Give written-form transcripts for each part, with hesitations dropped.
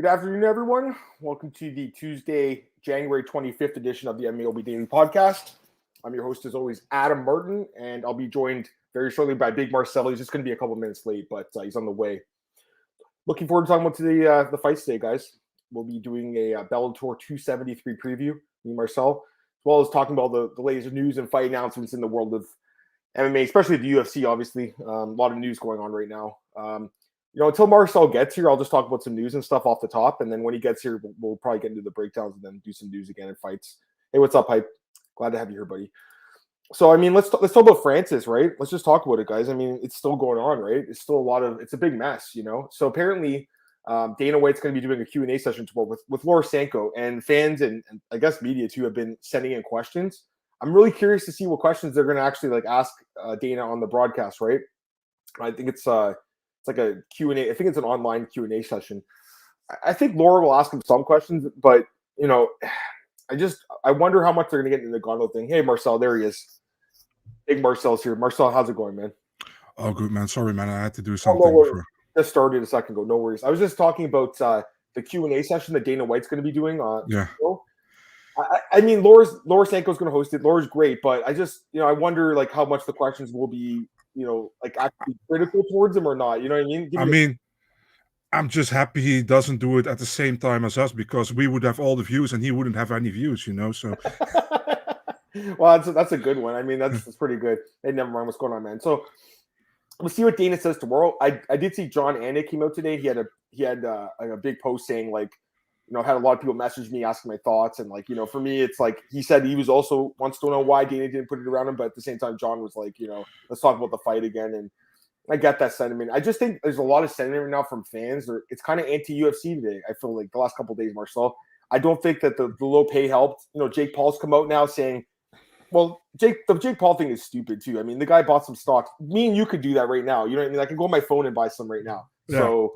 Good afternoon, everyone. Welcome to the Tuesday, January 25th edition of the MMAOB Daily Podcast. I'm your host, as always, Adam Martin, and I'll be joined very shortly by Big Marcel. He's just going to be a couple minutes late, but he's on the way. Looking forward to talking about the fights today, guys. We'll be doing a Bellator 273 preview, me and Marcel, as well as talking about the latest news and fight announcements in the world of MMA, especially the UFC, obviously. A lot of news going on right now. Until Marcel gets here, I'll just talk about some news and stuff off the top. And then when he gets here, we'll probably get into the breakdowns and then do some news again and fights. Hey, what's up, Hype? Glad to have you here, buddy. So, let's talk about Francis, right? Let's just talk about it, guys. It's still going on, right? It's still it's a big mess, So apparently Dana White's going to be doing a Q&A session tomorrow with Laura Sanko, and fans and I guess media too have been sending in questions. I'm really curious to see what questions they're going to actually ask Dana on the broadcast, right? I think it's like a Q&A. I think it's an online Q&A session. I think Laura will ask him some questions, but, I wonder how much they're going to get into the Gondo thing. Hey, Marcel, there he is. Big Marcel's here. Marcel, how's it going, man? Oh, good, man. Sorry, man. I had to do something. Just started a second ago. No worries. I was just talking about the Q&A session that Dana White's going to be doing. Yeah. Laura Sanko's going to host it. Laura's great, but I wonder how much the questions will be actually critical towards him or not. You know what I mean? I'm just happy he doesn't do it at the same time as us, because we would have all the views and he wouldn't have any views, so. Well, that's a good one. That's pretty good. Hey, never mind what's going on, man. So we'll see what Dana says tomorrow. I did see John Anik came out today. He had a big post saying had a lot of people message me asking my thoughts, and for me, it's he said he was also wants to know why Dana didn't put it around him, but at the same time, John was let's talk about the fight again, and I get that sentiment. I just think there's a lot of sentiment right now from fans. It's kind of anti-UFC today. I feel like the last couple of days, Marcel. I don't think that the low pay helped. Jake Paul's come out now saying, well, the Jake Paul thing is stupid too. The guy bought some stocks. Me and you could do that right now. You know what I mean? I can go on my phone and buy some right now. Yeah. So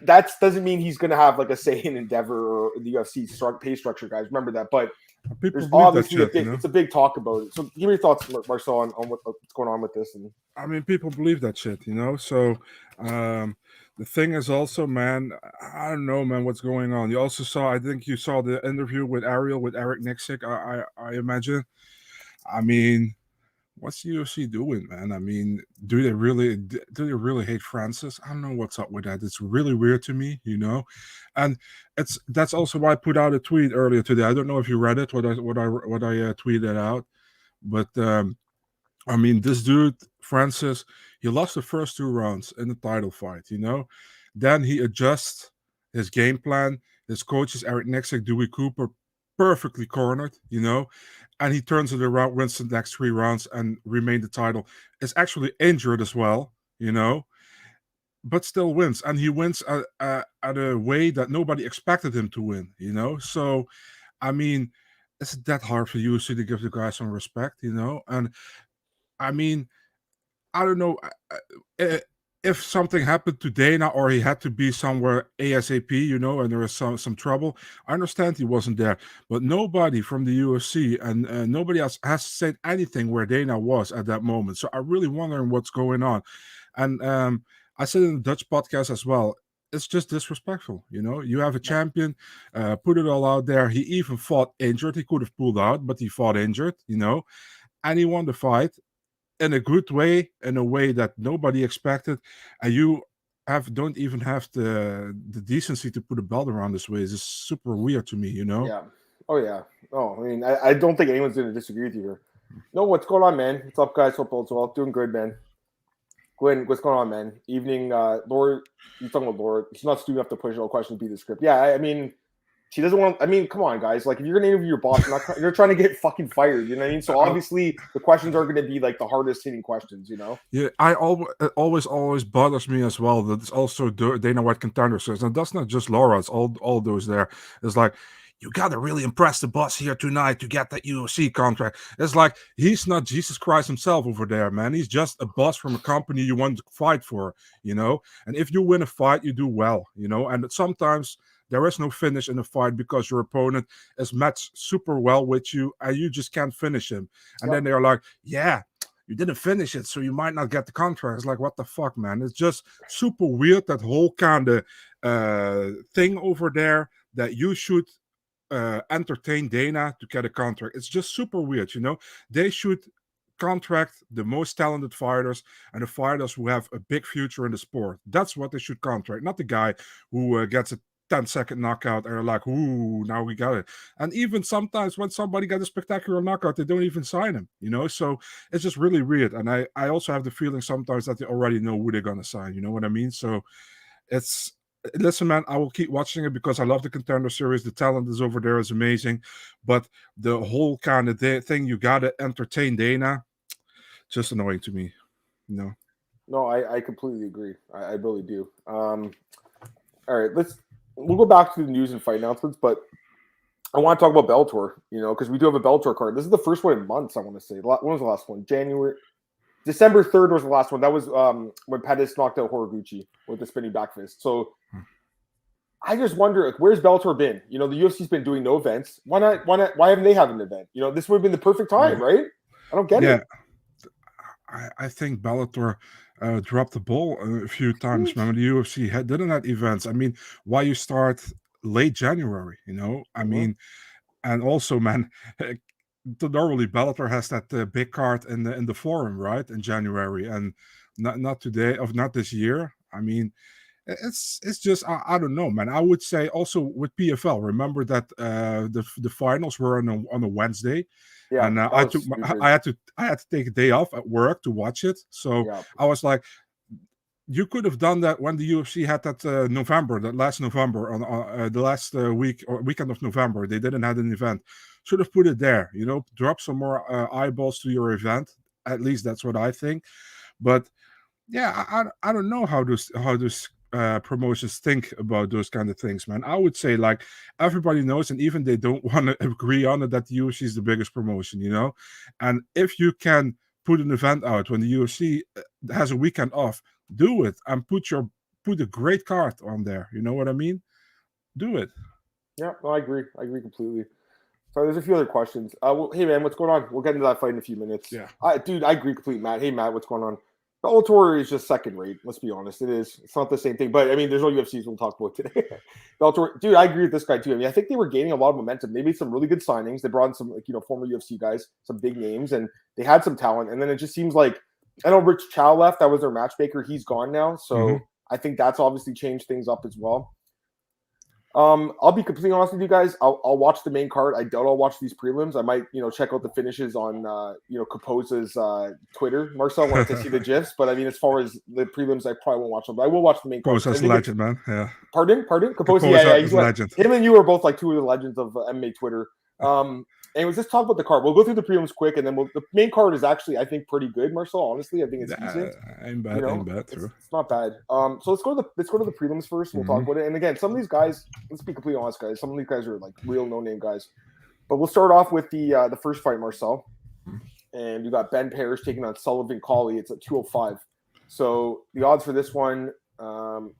that doesn't mean he's going to have a say in Endeavor or the UFC pay structure, guys. Remember that. But there's obviously it's a big talk about it. So give me your thoughts, Marcel, on what's going on with this. And people believe that shit, So the thing is also, man, I don't know, man, what's going on. You also I think you saw the interview with Ariel with Eric Nixick, I imagine. What's the UFC doing, man? Do they really hate Francis? I don't know what's up with that. It's really weird to me, And that's also why I put out a tweet earlier today. I don't know if you read it, what I tweeted out, but this dude Francis, he lost the first 2 rounds in the title fight, Then he adjusts his game plan. His coaches, Eric Nixick, Dewey Cooper, perfectly cornered, and he turns it around, wins the next 3 rounds, and remained the title. Is actually injured as well, but still wins, and he wins at a way that nobody expected him to win, So, it's that hard for UFC to give the guy some respect, And I don't know if something happened to Dana or he had to be somewhere ASAP, and there was some trouble. I understand he wasn't there, but nobody from the UFC and nobody else has said anything where Dana was at that moment. So I'm really wondering what's going on. And I said in the Dutch podcast as well, it's just disrespectful. You have a champion, put it all out there. He even fought injured. He could have pulled out, but he fought injured, and he won the fight in a good way, in a way that nobody expected, and you don't even have the decency to put a belt around this way. It's super weird to me, Yeah. Oh yeah. Oh, I don't think anyone's going to disagree with you here. No, what's going on, man? What's up, guys? Hope all's well. Doing good, man. Gwen, what's going on, man? Evening, Laura. You're talking about Laura. She's not stupid enough to push all questions, be the script. Yeah, she doesn't want. Come on, guys. If you're going to interview your boss, you're trying to get fucking fired. You know what I mean? So obviously, the questions are going to be the hardest hitting questions. Yeah, it always bothers me as well that it's also Dana White contender says, and that's not just Laura. It's all those there. It's you got to really impress the boss here tonight to get that UFC contract. It's he's not Jesus Christ himself over there, man. He's just a boss from a company you want to fight for, And if you win a fight, you do well, And sometimes there is no finish in a fight because your opponent is matched super well with you and you just can't finish him. And then they're like, yeah, you didn't finish it, so you might not get the contract. It's what the fuck, man? It's just super weird, that whole kind of thing over there that you should entertain Dana to get a contract. It's just super weird, They should contract the most talented fighters and the fighters who have a big future in the sport. That's what they should contract, not the guy who gets a 10-second knockout and are like, ooh, now we got it. And even sometimes when somebody got a spectacular knockout, they don't even sign him, So it's just really weird. And I also have the feeling sometimes that they already know who they're going to sign, you know what I mean? So listen, man, I will keep watching it because I love the Contender Series. The talent is over there is amazing. But the whole kind of thing, you got to entertain Dana, just annoying to me, No, I completely agree. I really do. All right, we'll go back to the news and fight announcements, but I want to talk about Bellator, because we do have a Bellator card. This is the first one in months, I want to say. When was the last one? December 3rd was the last one. That was when Pettis knocked out Horiguchi with the spinning back fist. So I just wonder, where's Bellator been? The UFC's been doing no events. Why not? Why haven't they had an event? This would have been the perfect time, right? I don't get it. I think Bellator dropped the ball a few times. Remember, the UFC didn't have events. I mean, why you start late January? I mean, and also, man, normally Bellator has that big card in the forum, right, in January, and not today, not this year. I mean, it's just I don't know, man. I would say also with PFL. Remember that the finals were on a Wednesday. Yeah, and I had to take a day off at work to watch it. So I was like, you could have done that when the UFC had that last November, on the last week or weekend of November. They didn't have an event. Should have put it there. Drop some more eyeballs to your event. At least that's what I think. But yeah, I don't know how this promotions think about those kind of things, man. I would say everybody knows, and even they don't want to agree on it, that the UFC is the biggest promotion, and if you can put an event out when the UFC has a weekend off, do it and put a great card on there. You know what I mean? Do it. Yeah, no, I agree completely. So there's a few other questions. Hey man, what's going on? We'll get into that fight in a few minutes. Yeah, dude, I agree completely, Matt. Hey Matt, what's going on? Bellator is just second rate. Let's be honest. It is. It's not the same thing. But I mean, there's no UFCs we'll talk about today. Bellator, dude, I agree with this guy too. I mean, I think they were gaining a lot of momentum. They made some really good signings. They brought in some former UFC guys, some big names, and they had some talent. And then it just seems like, I know Rich Chow left. That was their matchmaker. He's gone now. So I think that's obviously changed things up as well. I'll be completely honest with you guys. I'll watch the main card. I doubt I'll watch these prelims. I might, check out the finishes on, Capoza's Twitter. Marcel wants to see the gifs, but I mean, as far as the prelims, I probably won't watch them. But I will watch the main card. Capoza's legend, man. Yeah. Pardon? Capoza, yeah, he's legend. Him and you are both two of the legends of MMA Twitter. Anyways, let's talk about the card. We'll go through the prelims quick, and then the main card is actually, I think, pretty good, Marcel. Honestly, I think it's decent. Ain't bad. It's not bad. So let's go to the prelims first. We'll talk about it. And again, some of these guys, let's be completely honest, guys. Some of these guys are real no-name guys. But we'll start off with the first fight, Marcel. And you got Ben Parish taking on Sullivan Collie. It's at 205. So the odds for this one, Sullivan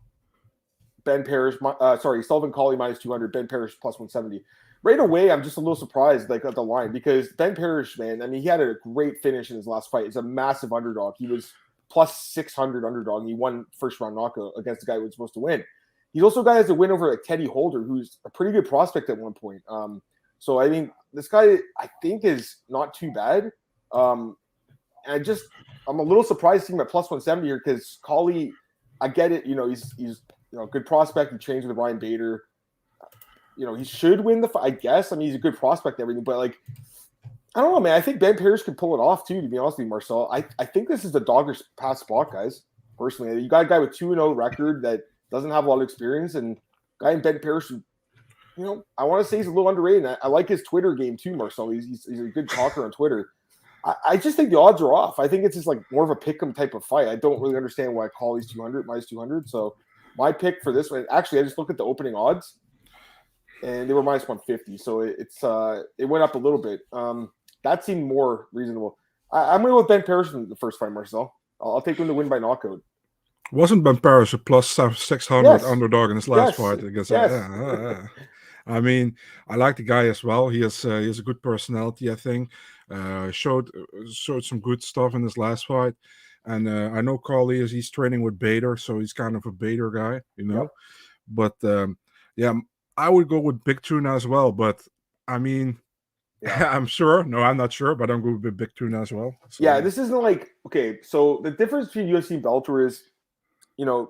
Collie minus 200, Ben Parish plus 170. Right away, I'm just a little surprised at the line because Ben Parish, man, I mean, he had a great finish in his last fight. He's a massive underdog. He was plus 600 underdog. And he won first round knockout against the guy who was supposed to win. He's also a guy who has a win over Teddy Holder, who's a pretty good prospect at one point. So I mean, this guy I think is not too bad. And I'm a little surprised seeing him at plus 170 here because Collie, I get it. He's a good prospect. He trains with Ryan Bader. He should win the fight, I guess. I mean, he's a good prospect and everything, but I don't know, man. I think Ben Parish could pull it off too, to be honest with you, Marcel. I think this is the dogger's pass spot, guys. Personally, you got a guy with 2-0 record that doesn't have a lot of experience, and guy in Ben Parish, I want to say he's a little underrated. I like his Twitter game too, Marcel. He's a good talker on Twitter. I just think the odds are off. I think it's just more of a pick'em type of fight. I don't really understand why Collie's 200 minus 200. So my pick for this one, actually, I just looked at the opening odds. And they were minus 150, so it went up a little bit. That seemed more reasonable. I'm going to go with Ben Parish in the first fight, Marcel. I'll take him to win by knockout. Wasn't Ben Parish a plus 600 underdog in his last fight? I guess. Yes. I mean, I like the guy as well. He has a good personality, I think. Showed some good stuff in his last fight. And I know Collie he's training with Bader, so he's kind of a Bader guy, Yep. But yeah, I would go with Big Tuna as well. But I mean, Yeah. I'm sure. No, I'm not sure, but I'm going with Big Tuna as well. So, Yeah, this isn't like, okay, so the difference between UFC and Bellator is,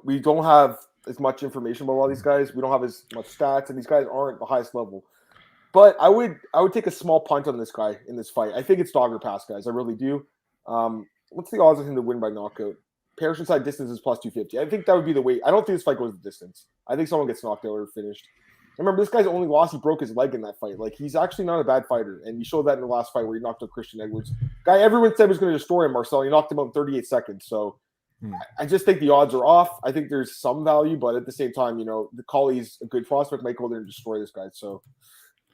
we don't have as much information about all these guys. We don't have as much stats, and these guys aren't the highest level. But I would take a small punt on this guy in this fight. I think it's dog or pass, guys. I really do. What's the odds of him to win by knockout? Parish inside distance is plus 250. I think that would be the way. I don't think this fight goes the distance. I think someone gets knocked out or finished. Remember, this guy's only loss, he broke his leg in that fight. Like, he's actually not a bad fighter. And he showed that in the last fight where he knocked out Christian Edwards. Guy everyone said was going to destroy him, Marcel. He knocked him out in 38 seconds. So I just think the odds are off. I think there's some value, but at the same time, the Collie's a good prospect. Might go there and destroy this guy. So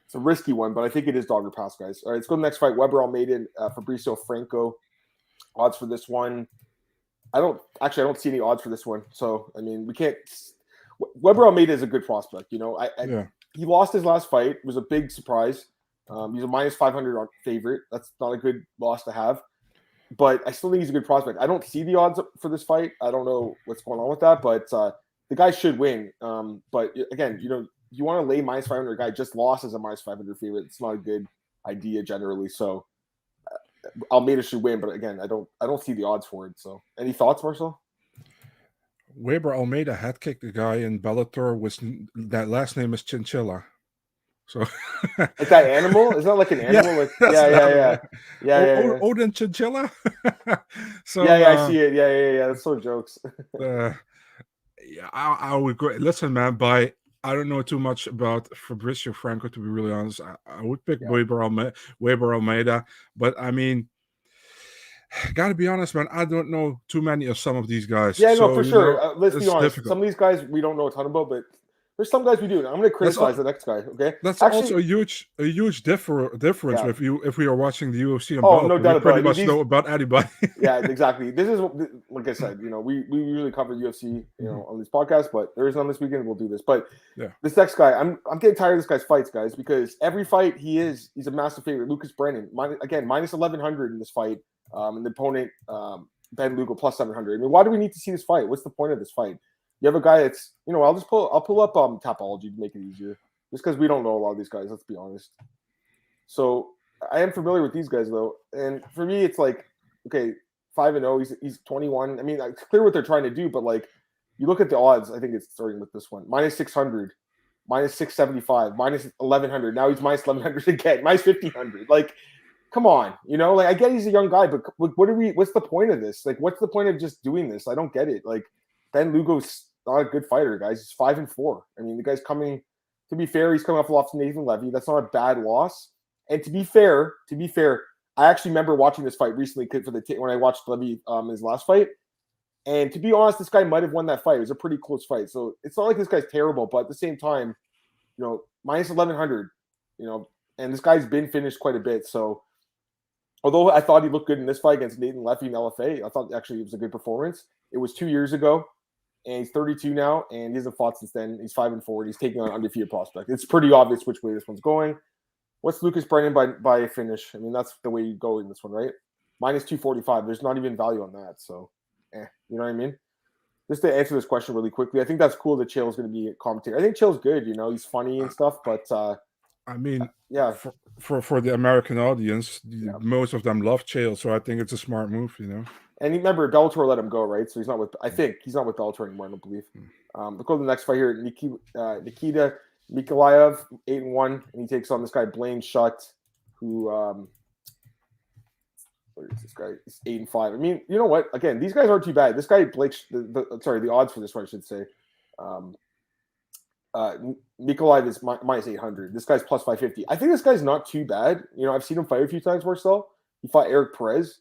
it's a risky one, but I think it is dog or pass, guys. All right, let's go to the next fight. Weber Almeida, Fabricio Franco. Odds for this one. I don't see any odds for this one. So, I mean, we can't. Weber Almeida is a good prospect. He lost his last fight. It was a big surprise. He's a minus 500 favorite. That's not a good loss to have. But I still think he's a good prospect. I don't see the odds for this fight. I don't know what's going on with that, but the guy should win. But again, you want to lay minus 500. A guy just lost as a minus 500 favorite. It's not a good idea generally. So Almeida should win, but again, I don't see the odds for it. So any thoughts, Marcel? Weber Almeida head kicked the guy in Bellator that last name is Chinchilla. So like that animal? Is that like an animal? Yeah. Odin Chinchilla. So I see it. Yeah. That's so jokes. I would go. Listen, man. I don't know too much about Fabricio Franco, to be really honest. I would pick Weber Almeida, but I mean, gotta be honest, man. I don't know too many of some of these guys. Yeah, no, for sure. Let's be honest. Difficult. Some of these guys we don't know a ton about, but there's some guys we do. I'm going to criticize the next guy. Okay, that's also a huge difference if we are watching the UFC. And no doubt we pretty much know about anybody. Yeah, exactly. This is like I said. We usually cover UFC, on this podcast, but there is none this weekend. We'll do this. But this next guy, I'm getting tired of this guy's fights, guys, because every fight he's a massive favorite. Lucas Brennan, minus 1100 in this fight, and the opponent Ben Lugo plus 700. I mean, why do we need to see this fight? What's the point of this fight? You have a guy that's, I'll pull up Tapology to make it easier, just because we don't know a lot of these guys. Let's be honest. So I am familiar with these guys though, and for me, it's like, okay, 5-0. He's 21. I mean, it's clear what they're trying to do, but like, you look at the odds. I think it's starting with this one: minus 600, minus 675, minus 1100. Now he's minus 1100 again, minus 1500. Like, come on, like I get he's a young guy, but what's the point of this? Like, what's the point of just doing this? I don't get it. Like, Ben Lugo's not a good fighter, guys. He's 5-4. I mean, the guy's coming. To be fair, he's coming off a loss to Nathan Levy. That's not a bad loss. And to be fair, I actually remember watching this fight recently when I watched Levy his last fight. And to be honest, this guy might have won that fight. It was a pretty close fight. So it's not like this guy's terrible, but at the same time, minus 1100. And this guy's been finished quite a bit. So although I thought he looked good in this fight against Nathan Levy in LFA, I thought actually it was a good performance. It was 2 years ago. And he's 32 now, and he hasn't fought since then. He's 5-4. He's taking on an undefeated prospect. It's pretty obvious which way this one's going. What's Lucas Brennan by a finish? I mean, that's the way you go in this one, right? Minus 245. There's not even value on that. So, you know what I mean? Just to answer this question really quickly, I think that's cool that Chael's going to be a commentator. I think Chael's good. He's funny and stuff, but I mean, for the American audience, most of them love Chael, so I think it's a smart move, And remember, Bellator let him go, right? So he's not with. I think he's not with Bellator anymore. I don't believe. Let's go to the next fight here. Nikita Mikhailov, 8-1, and he takes on this guy Blaine Shutt, who what is this guy? He's 8-5. I mean, you know what? Again, these guys aren't too bad. This guy the odds for this one, I should say. Mikhailov is minus 800. This guy's plus 550. I think this guy's not too bad. I've seen him fight a few times, Marcel. He fought Eric Perez,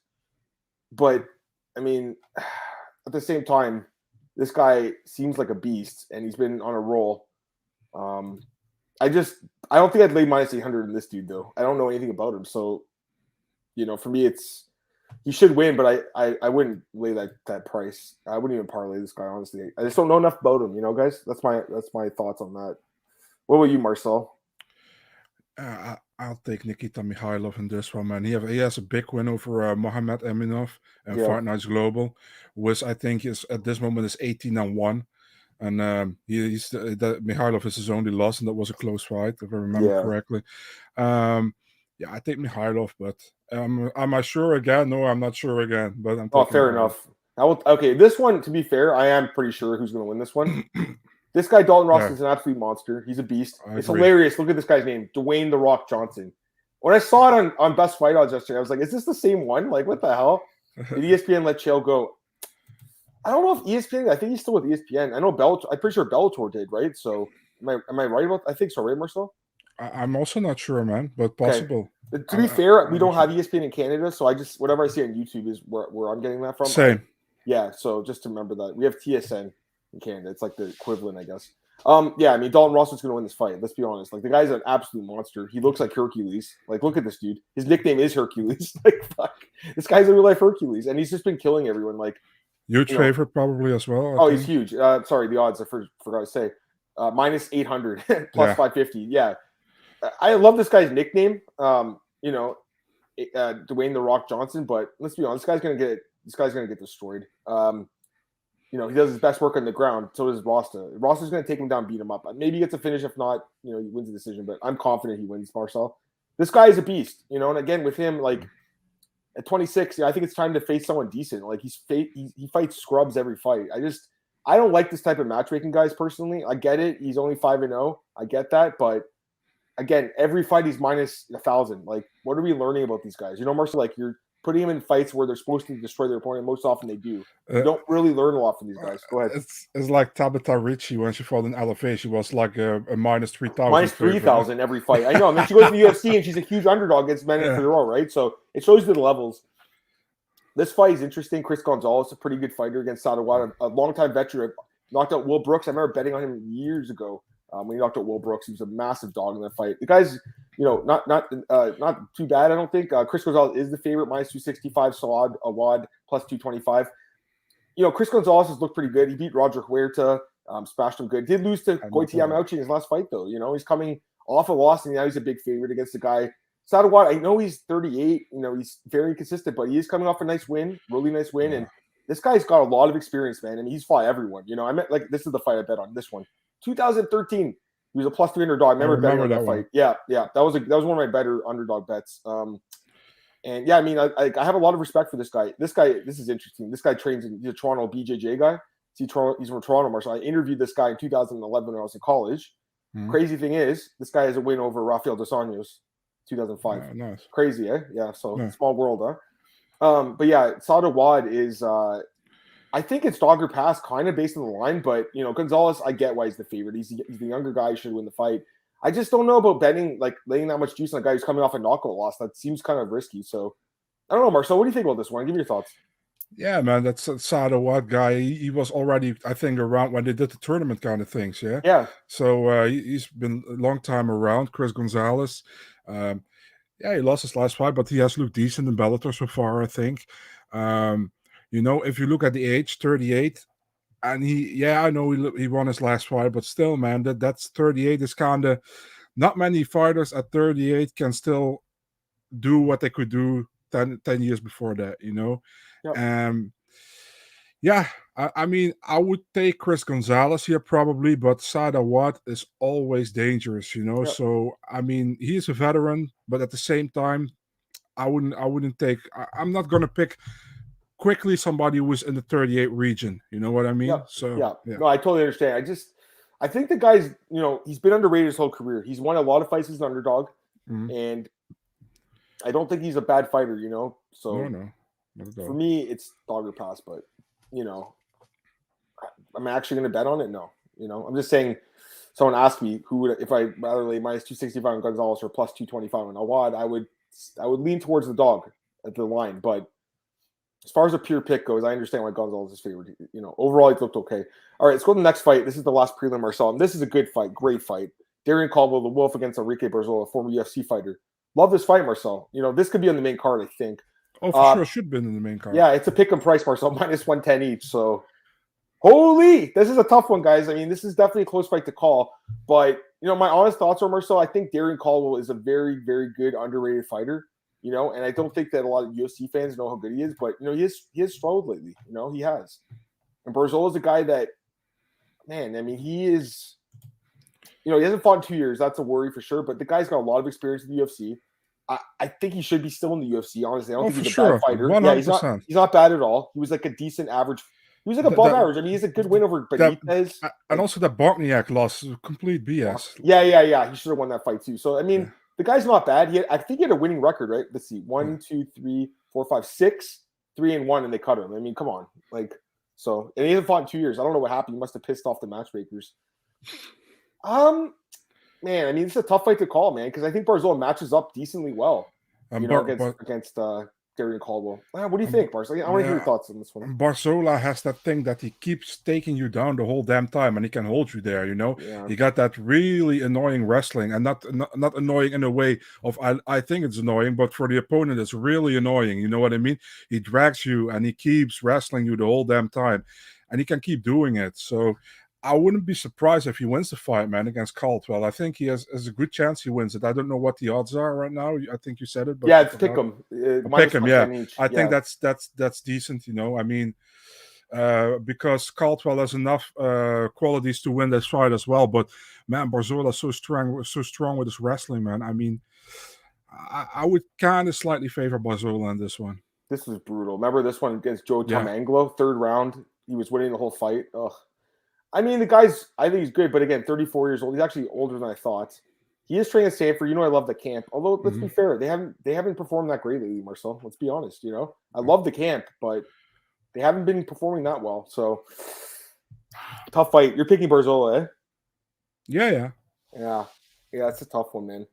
but I mean, at the same time, this guy seems like a beast, and he's been on a roll. I don't think I'd lay minus 800 in this dude, though. I don't know anything about him, so for me, he should win, but I wouldn't lay that price. I wouldn't even parlay this guy, honestly. I just don't know enough about him, guys. That's my thoughts on that. What about you, Marcel? I'll take Nikita Mikhailov in this one, man. He has a big win over Mohamed Eminov and Fight Nights Global, which I think is at this moment is 18-1. And that Mikhailov is his only loss, and that was a close fight, if I remember correctly. Yeah, I take Mikhailov, but am I sure again? No, I'm not sure again. But I'm taking fair enough. Okay, this one, to be fair, I am pretty sure who's going to win this one. This guy, Dalton Ross, is an absolute monster. He's a beast. It's hilarious. Look at this guy's name, Dwayne The Rock Johnson. When I saw it on Best Fight Odds yesterday, I was like, is this the same one? Like, what the hell? Did ESPN let Chael go? I don't know if ESPN, I think he's still with ESPN. I know Bellator, I'm pretty sure Bellator did, right? So am I right about, I think so, right, Marcel? I'm also not sure, man, but possible. Okay. To be fair, we don't have ESPN in Canada, so whatever I see on YouTube is where I'm getting that from. Same. So just to remember that. We have TSN in Canada. It's like the equivalent, I guess. Dalton Ross is going to win this fight. Let's be honest. Like, the guy's an absolute monster. He looks like Hercules. Like, look at this dude. His nickname is Hercules. Like, fuck. This guy's a real life Hercules, and he's just been killing everyone. Like, huge favorite probably as well. He's huge. Sorry, the odds I forgot to say. Minus 800, plus 550. Yeah. I love this guy's nickname. Dwayne The Rock Johnson, but let's be honest, this guy's gonna get destroyed. He does his best work on the ground. So does Rasta. Rasta's going to take him down, beat him up. Maybe he gets a finish. If not, he wins the decision. But I'm confident he wins, Marcel. This guy is a beast, And again, with him, like at 26, I think it's time to face someone decent. Like he fights scrubs every fight. I don't like this type of matchmaking, guys. Personally, I get it. He's only 5-0. I get that, but again, every fight he's minus 1,000. Like, what are we learning about these guys? Marcel, like you're putting him in fights where they're supposed to destroy their opponent. Most often they do. You don't really learn a lot from these guys. Go ahead. It's like Tabitha Ricci when she fought in LFA. She was like a minus 3,000. Minus 3,000 every fight. I know. And then she goes to the UFC and she's a huge underdog against Mendes Fedor, right? So it shows you the levels. This fight is interesting. Chris Gonzalez, a pretty good fighter against Sadawada, a longtime veteran. Knocked out Will Brooks. I remember betting on him years ago. When he knocked out Will Brooks, he was a massive dog in that fight. The guy's, not too bad, I don't think. Chris Gonzalez is the favorite, minus 265. Saad Awad, plus 225. Chris Gonzalez has looked pretty good. He beat Roger Huerta, smashed him good. Did lose to Goiti Yamauchi in his last fight, though. He's coming off a loss, and now he's a big favorite against the guy. Saad Awad, I know he's 38. He's very consistent, but he is coming off a nice win, really nice win. Yeah. And this guy's got a lot of experience, man. I mean, he's fought everyone. I meant, like, this is the fight I bet on, this one. 2013, he was a plus 300 dog. I remember betting on that fight. Yeah. That was one of my better underdog bets. I have a lot of respect for this guy. This is interesting. This guy trains he's a Toronto BJJ guy. He's from Toronto, Marshall. I interviewed this guy in 2011 when I was in college. Mm-hmm. Crazy thing is, this guy has a win over Rafael Dos Anjos, 2005. Yeah, nice. Crazy, eh? Yeah. So small world, huh? But yeah, Saad Awad is. I think it's dog or pass, kind of based on the line, but Gonzalez, I get why he's the favorite. He's the younger guy. He should win the fight. I just don't know about betting, like laying that much juice on a guy who's coming off a knockout loss. That seems kind of risky. So I don't know, Marcel. What do you think about this one? Give me your thoughts. Yeah, man, that's a Saad Awad guy. He was already, I think, around when they did the tournament kind of things. Yeah. Yeah. So he's been a long time around. Chris Gonzalez. He lost his last fight, but he has looked decent in Bellator so far, I think. If you look at the age, 38, and I know he won his last fight, but still, man, that's 38 is kind of not many fighters at 38 can still do what they could do 10 years before that, Yep. I would take Chris Gonzalez here probably, but Saad Awad is always dangerous, Yep. So, he's a veteran, but at the same time, I wouldn't take, I'm not going to pick quickly somebody who was in the 38 region. You know what I mean? Yep. So yeah. No, I totally understand. I think the guy's, he's been underrated his whole career. He's won a lot of fights as an underdog, and I don't think he's a bad fighter, So no. For me, it's dog or pass, but I'm actually going to bet on it. No, I'm just saying. Someone asked me if I rather lay minus 265 on Gonzalez or plus 225 on Awad, I would lean towards the dog at the line, but as far as a pure pick goes, I understand why Gonzalez is favored. Overall, it looked okay. All right, let's go to the next fight. This is the last prelim, Marcel, and this is a good fight, great fight. Darren Caldwell, the Wolf, against Enrique Barzola, former UFC fighter. Love this fight, Marcel. This could be on the main card, I think. Oh, for sure, should have been in the main card. Yeah, it's a pick and price, Marcel, minus 110 each. So, holy, this is a tough one, guys. This is definitely a close fight to call. But my honest thoughts are, Marcel, I think Darren Caldwell is a very, very good underrated fighter. And I don't think that a lot of UFC fans know how good he is, but he has struggled lately. He has. And Barzola's a guy that man, I mean, he is, he hasn't fought in 2 years. That's a worry for sure. But the guy's got a lot of experience in the UFC. I think he should be still in the UFC. Honestly, I don't think he's a bad fighter. 100%. Yeah, he's not bad at all. He was like a decent average. He was like above average. I mean, he's a good win over Benitez. And also that Bogniak loss, complete BS. Yeah. He should have won that fight too. So I mean, the guy's not bad. I think he had a winning record, right? Let's see, 1, 2, 3, 4, 5, 6, 3-1, and they cut him. I mean, come on, and he hasn't fought in 2 years. I don't know what happened. He must have pissed off the matchmakers. Man, I mean, it's a tough fight to call, man, because I think Barzola matches up decently well, against Darren Caldwell. What do you think, Barzola? I want to hear your thoughts on this one. Barzola has that thing that he keeps taking you down the whole damn time, and he can hold you there. Yeah. He got that really annoying wrestling, and not annoying in a way of I think it's annoying, but for the opponent, it's really annoying. You know what I mean? He drags you, and he keeps wrestling you the whole damn time, and he can keep doing it. So I wouldn't be surprised if he wins the fight, man, against Caldwell. I think he has a good chance he wins it. I don't know what the odds are right now. I think you said it. But it's pick him. Pick him, yeah. I think that's decent, I mean, because Caldwell has enough qualities to win this fight as well. But, man, Barzola is so strong with his wrestling, man. I mean, I would kind of slightly favor Barzola in this one. This was brutal. Remember this one against Joe Tomanglo? Third round. He was winning the whole fight. Ugh. I mean, the guy's, I think he's good, but again, 34 years old. He's actually older than I thought. He is training at Stanford. I love the camp. Although, let's be fair, they haven't performed that great lately, Marcel. Let's be honest. I love the camp, but they haven't been performing that well. So, tough fight. You're picking Barzola, eh? Yeah. Yeah, it's a tough one, man.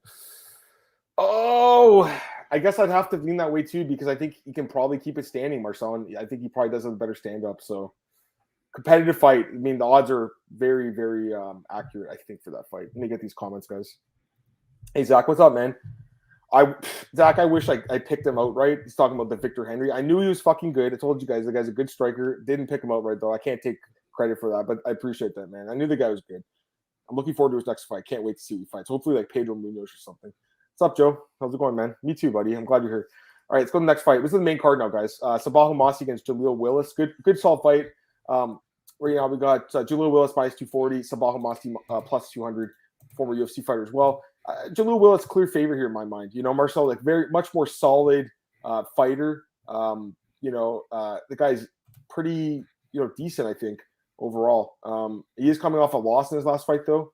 Oh, I guess I'd have to lean that way too, because I think he can probably keep it standing, Marcel. And I think he probably does have a better stand-up, so. Competitive fight. I mean, the odds are very, very accurate, I think, for that fight. Let me get these comments, guys. Hey, Zach, what's up, man? Zach, I wish I picked him outright. He's talking about the Victor Henry. I knew he was fucking good. I told you guys the guy's a good striker. Didn't pick him outright, though. I can't take credit for that, but I appreciate that, man. I knew the guy was good. I'm looking forward to his next fight. Can't wait to see who he fights. Hopefully, like Pedro Munoz or something. What's up, Joe? How's it going, man? Me too, buddy. I'm glad you're here. All right, let's go to the next fight. This is the main card now, guys. Sabaho Masi against Jaleel Willis. Good solid fight. Right now we got Jaleel Willis minus 240, Sabaho Masi plus 200, former UFC fighter as well. Jaleel Willis, clear favorite here in my mind. Marcel, like very much more solid fighter. The guy's pretty, decent, I think, overall. He is coming off a loss in his last fight, though.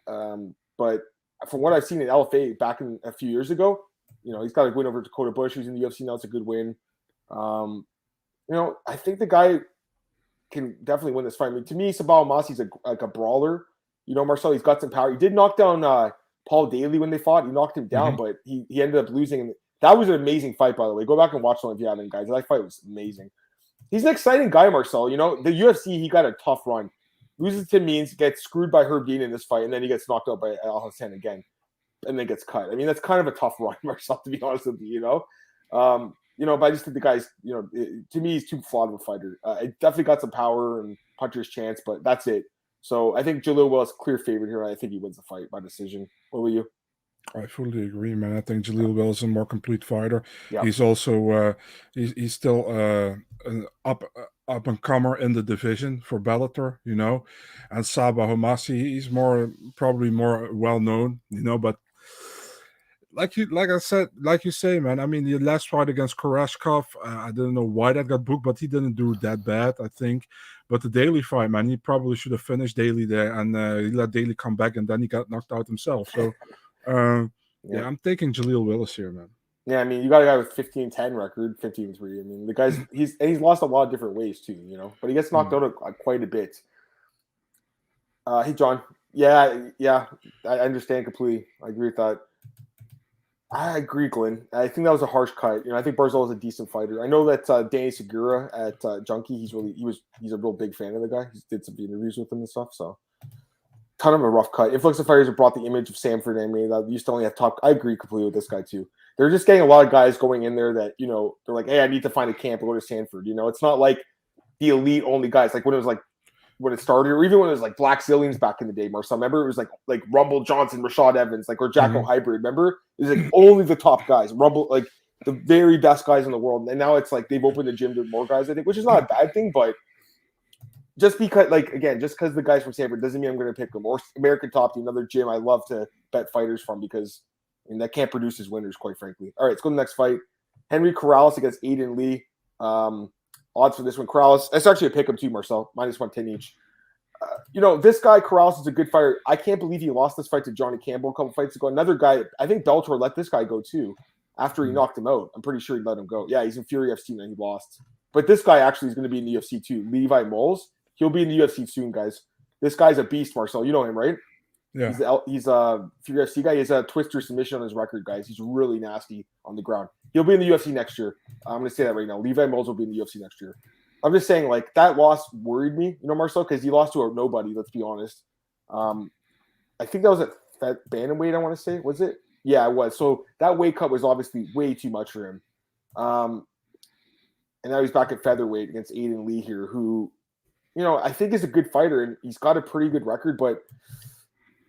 But from what I've seen in LFA back in a few years ago, he's got a win over Dakota Bush, who's in the UFC now. It's a good win. I think the guy can definitely win this fight. I mean, to me, Sabaho Masi's like a brawler. Marcel, he's got some power. He did knock down Paul Daly when they fought. He knocked him down, but he ended up losing. And that was an amazing fight, by the way. Go back and watch it if you haven't, guys. That fight was amazing. He's an exciting guy, Marcel. The UFC, he got a tough run. Loses to Means, gets screwed by Herb Dean in this fight, and then he gets knocked out by Al Hassan again, and then gets cut. I mean, that's kind of a tough run, Marcel, to be honest with you, but I just think the guy's, to me, he's too flawed of a fighter. It definitely got some power and puncher's chance, but that's it. So I think Jaleel Willis clear favorite here. I think he wins the fight by decision. What will you? I fully agree, man. I think Jaleel Willis is a more complete fighter. Yeah. He's also he's still an up and comer in the division for Bellator, and Sabaho Masi, he's probably more well known, but. Like you say, man. I mean, the last fight against Koreshkov, I don't know why that got booked, but he didn't do that bad, I think. But the Daly fight, man, he probably should have finished Daly there, and he let Daly come back, and then he got knocked out himself. So, I'm taking Jaleel Willis here, man. Yeah, I mean, you got a guy with 15-10 record, 15-3. I mean, the guy's he's lost a lot of different ways too, but he gets knocked out quite a bit. Hey, John. Yeah, I understand completely. I agree with that. I agree, Glenn. I think that was a harsh cut. I think Barzola is a decent fighter. I know that Danny Segura at Junkie, he's a real big fan of the guy. He did some interviews with him and stuff. So, ton of a rough cut. Influx of Fighters have brought the image of Sanford and me that used to only have top. I agree completely with this guy too. They're just getting a lot of guys going in there that they're like, hey, I need to find a camp and go to Sanford. It's not like the elite only guys. Like when it started, or even when it was like Black Zillions back in the day, Marcel. Remember, it was like Rumble Johnson, Rashad Evans, or Jacko Hybrid. Remember, it was like only the top guys. Rumble, like the very best guys in the world. And now it's like they've opened the gym to more guys, I think, which is not a bad thing, but just because, like, again, just because the guy's from Sanford doesn't mean I'm going to pick him. Or American Top Team, another gym I love to bet fighters from because that can't produce his winners, quite frankly. All right, let's go to the next fight. Henry Corrales against Aiden Lee. Odds for this one. Corrales, it's actually a pick 'em too, Marcel. -110 each. This guy, Corrales, is a good fighter. I can't believe he lost this fight to Johnny Campbell a couple fights ago. Another guy, I think Bellator let this guy go too after he knocked him out. I'm pretty sure he let him go. Yeah, he's in Fury FC and he lost. But this guy actually is going to be in the UFC too. Levi Moles. He'll be in the UFC soon, guys. This guy's a beast, Marcel. You know him, right? Yeah. He's a Fury FC guy. He has a twister submission on his record, guys. He's really nasty on the ground. He'll be in the UFC next year. I'm going to say that right now. Levi Moles will be in the UFC next year. I'm just saying, like, that loss worried me, Marcel, because he lost to a nobody, let's be honest. I think that was at that bantamweight, I want to say. Was it? Yeah, it was. So that weight cut was obviously way too much for him. And now he's back at featherweight against Aiden Lee here, who, I think is a good fighter, and he's got a pretty good record,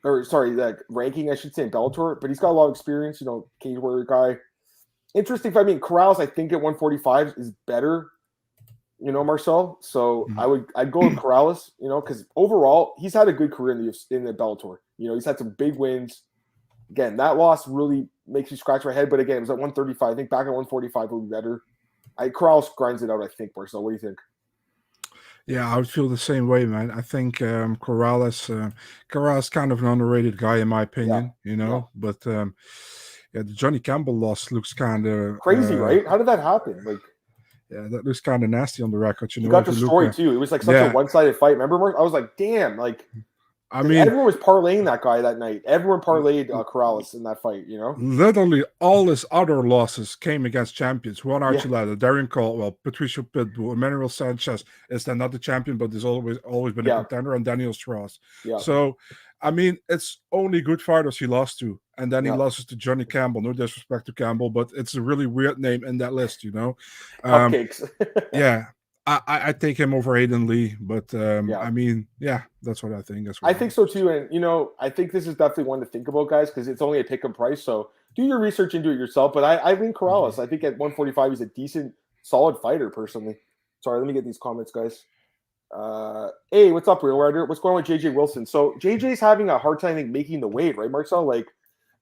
ranking, I should say, in Bellator, but he's got a lot of experience, cage warrior guy. Interesting fight. I mean, Corrales, I think at 145 is better, Marcel. So I'd go with Corrales, because overall he's had a good career in the Bellator. He's had some big wins. Again, that loss really makes me scratch my head. But again, it was at 135. I think back at 145 would be better. Corrales grinds it out, I think, Marcel. What do you think? Yeah, I would feel the same way, man. I think Corrales kind of an underrated guy in my opinion, But the Johnny Campbell loss looks kind of crazy, right? How did that happen? Like, yeah, that looks kind of nasty on the record. He got destroyed too. It was like such a one-sided fight. Remember, I was like, damn, like. I mean, everyone was parlaying that guy that night. Everyone parlayed Corrales in that fight, Literally, all his other losses came against champions. Juan Archuleta, Darren Caldwell, Patricio Pitbull, Emmanuel Sanchez is then not the champion, but there's always been a contender, and Daniel Strauss. Yeah. So, I mean, it's only good fighters he lost to. And then he loses to Johnny Campbell. No disrespect to Campbell, but it's a really weird name in that list, Cupcakes. Yeah. I take him over Aiden Lee, but I mean, yeah, that's what I think. I think so too, and I think this is definitely one to think about, guys, because it's only a pick-up price. So do your research and do it yourself. But I lean Corrales. I think at 145, he's a decent, solid fighter. Personally, sorry, let me get these comments, guys. Hey, what's up, Real Rider? What's going on with JJ Wilson? So JJ's having a hard time making the weight, right, Marcel? Like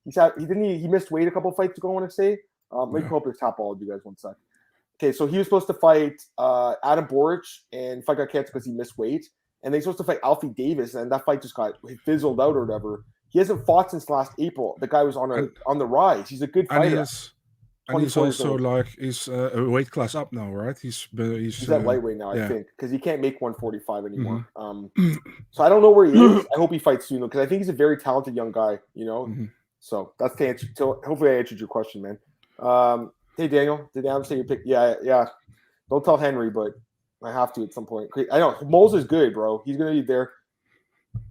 he missed weight a couple fights ago, I want to say. Let me pull up his top all of you guys 1 sec. Okay, so he was supposed to fight Adam Boric, and fight got canceled because he missed weight. And they were supposed to fight Alfie Davis, and that fight just got fizzled out or whatever. He hasn't fought since last April. The guy was on the rise. He's a good fighter. And he's also like he's a weight class up now, right? He's at lightweight now, I think, because he can't make 145 anymore. So I don't know where he is. I hope he fights soon though, because I think he's a very talented young guy. So that's the answer. So hopefully I answered your question, man. Hey, Daniel, did Adam say you picked? Yeah. Don't tell Henry, but I have to at some point. I know. Moles is good, bro. He's going to be there.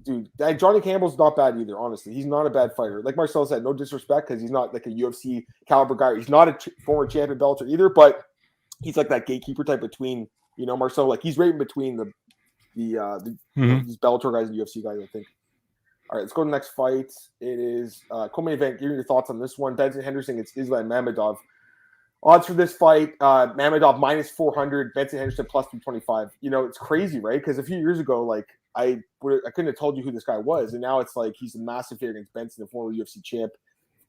Dude, Johnny Campbell's not bad either, honestly. He's not a bad fighter. Like Marcel said, no disrespect because he's not like a UFC caliber guy. He's not a former champion Bellator either, but he's like that gatekeeper type between, Marcel. Like he's right in between these Bellator guys and UFC guys, I think. All right, let's go to the next fight. It is co-main event. Give me your thoughts on this one. Benson Henderson against Islam Mamedov. Odds for this fight, Mamedov -400, Benson Henderson +225. It's crazy, right? Because a few years ago, like I couldn't have told you who this guy was, and now it's like he's a massive favorite against Benson, a former UFC champ,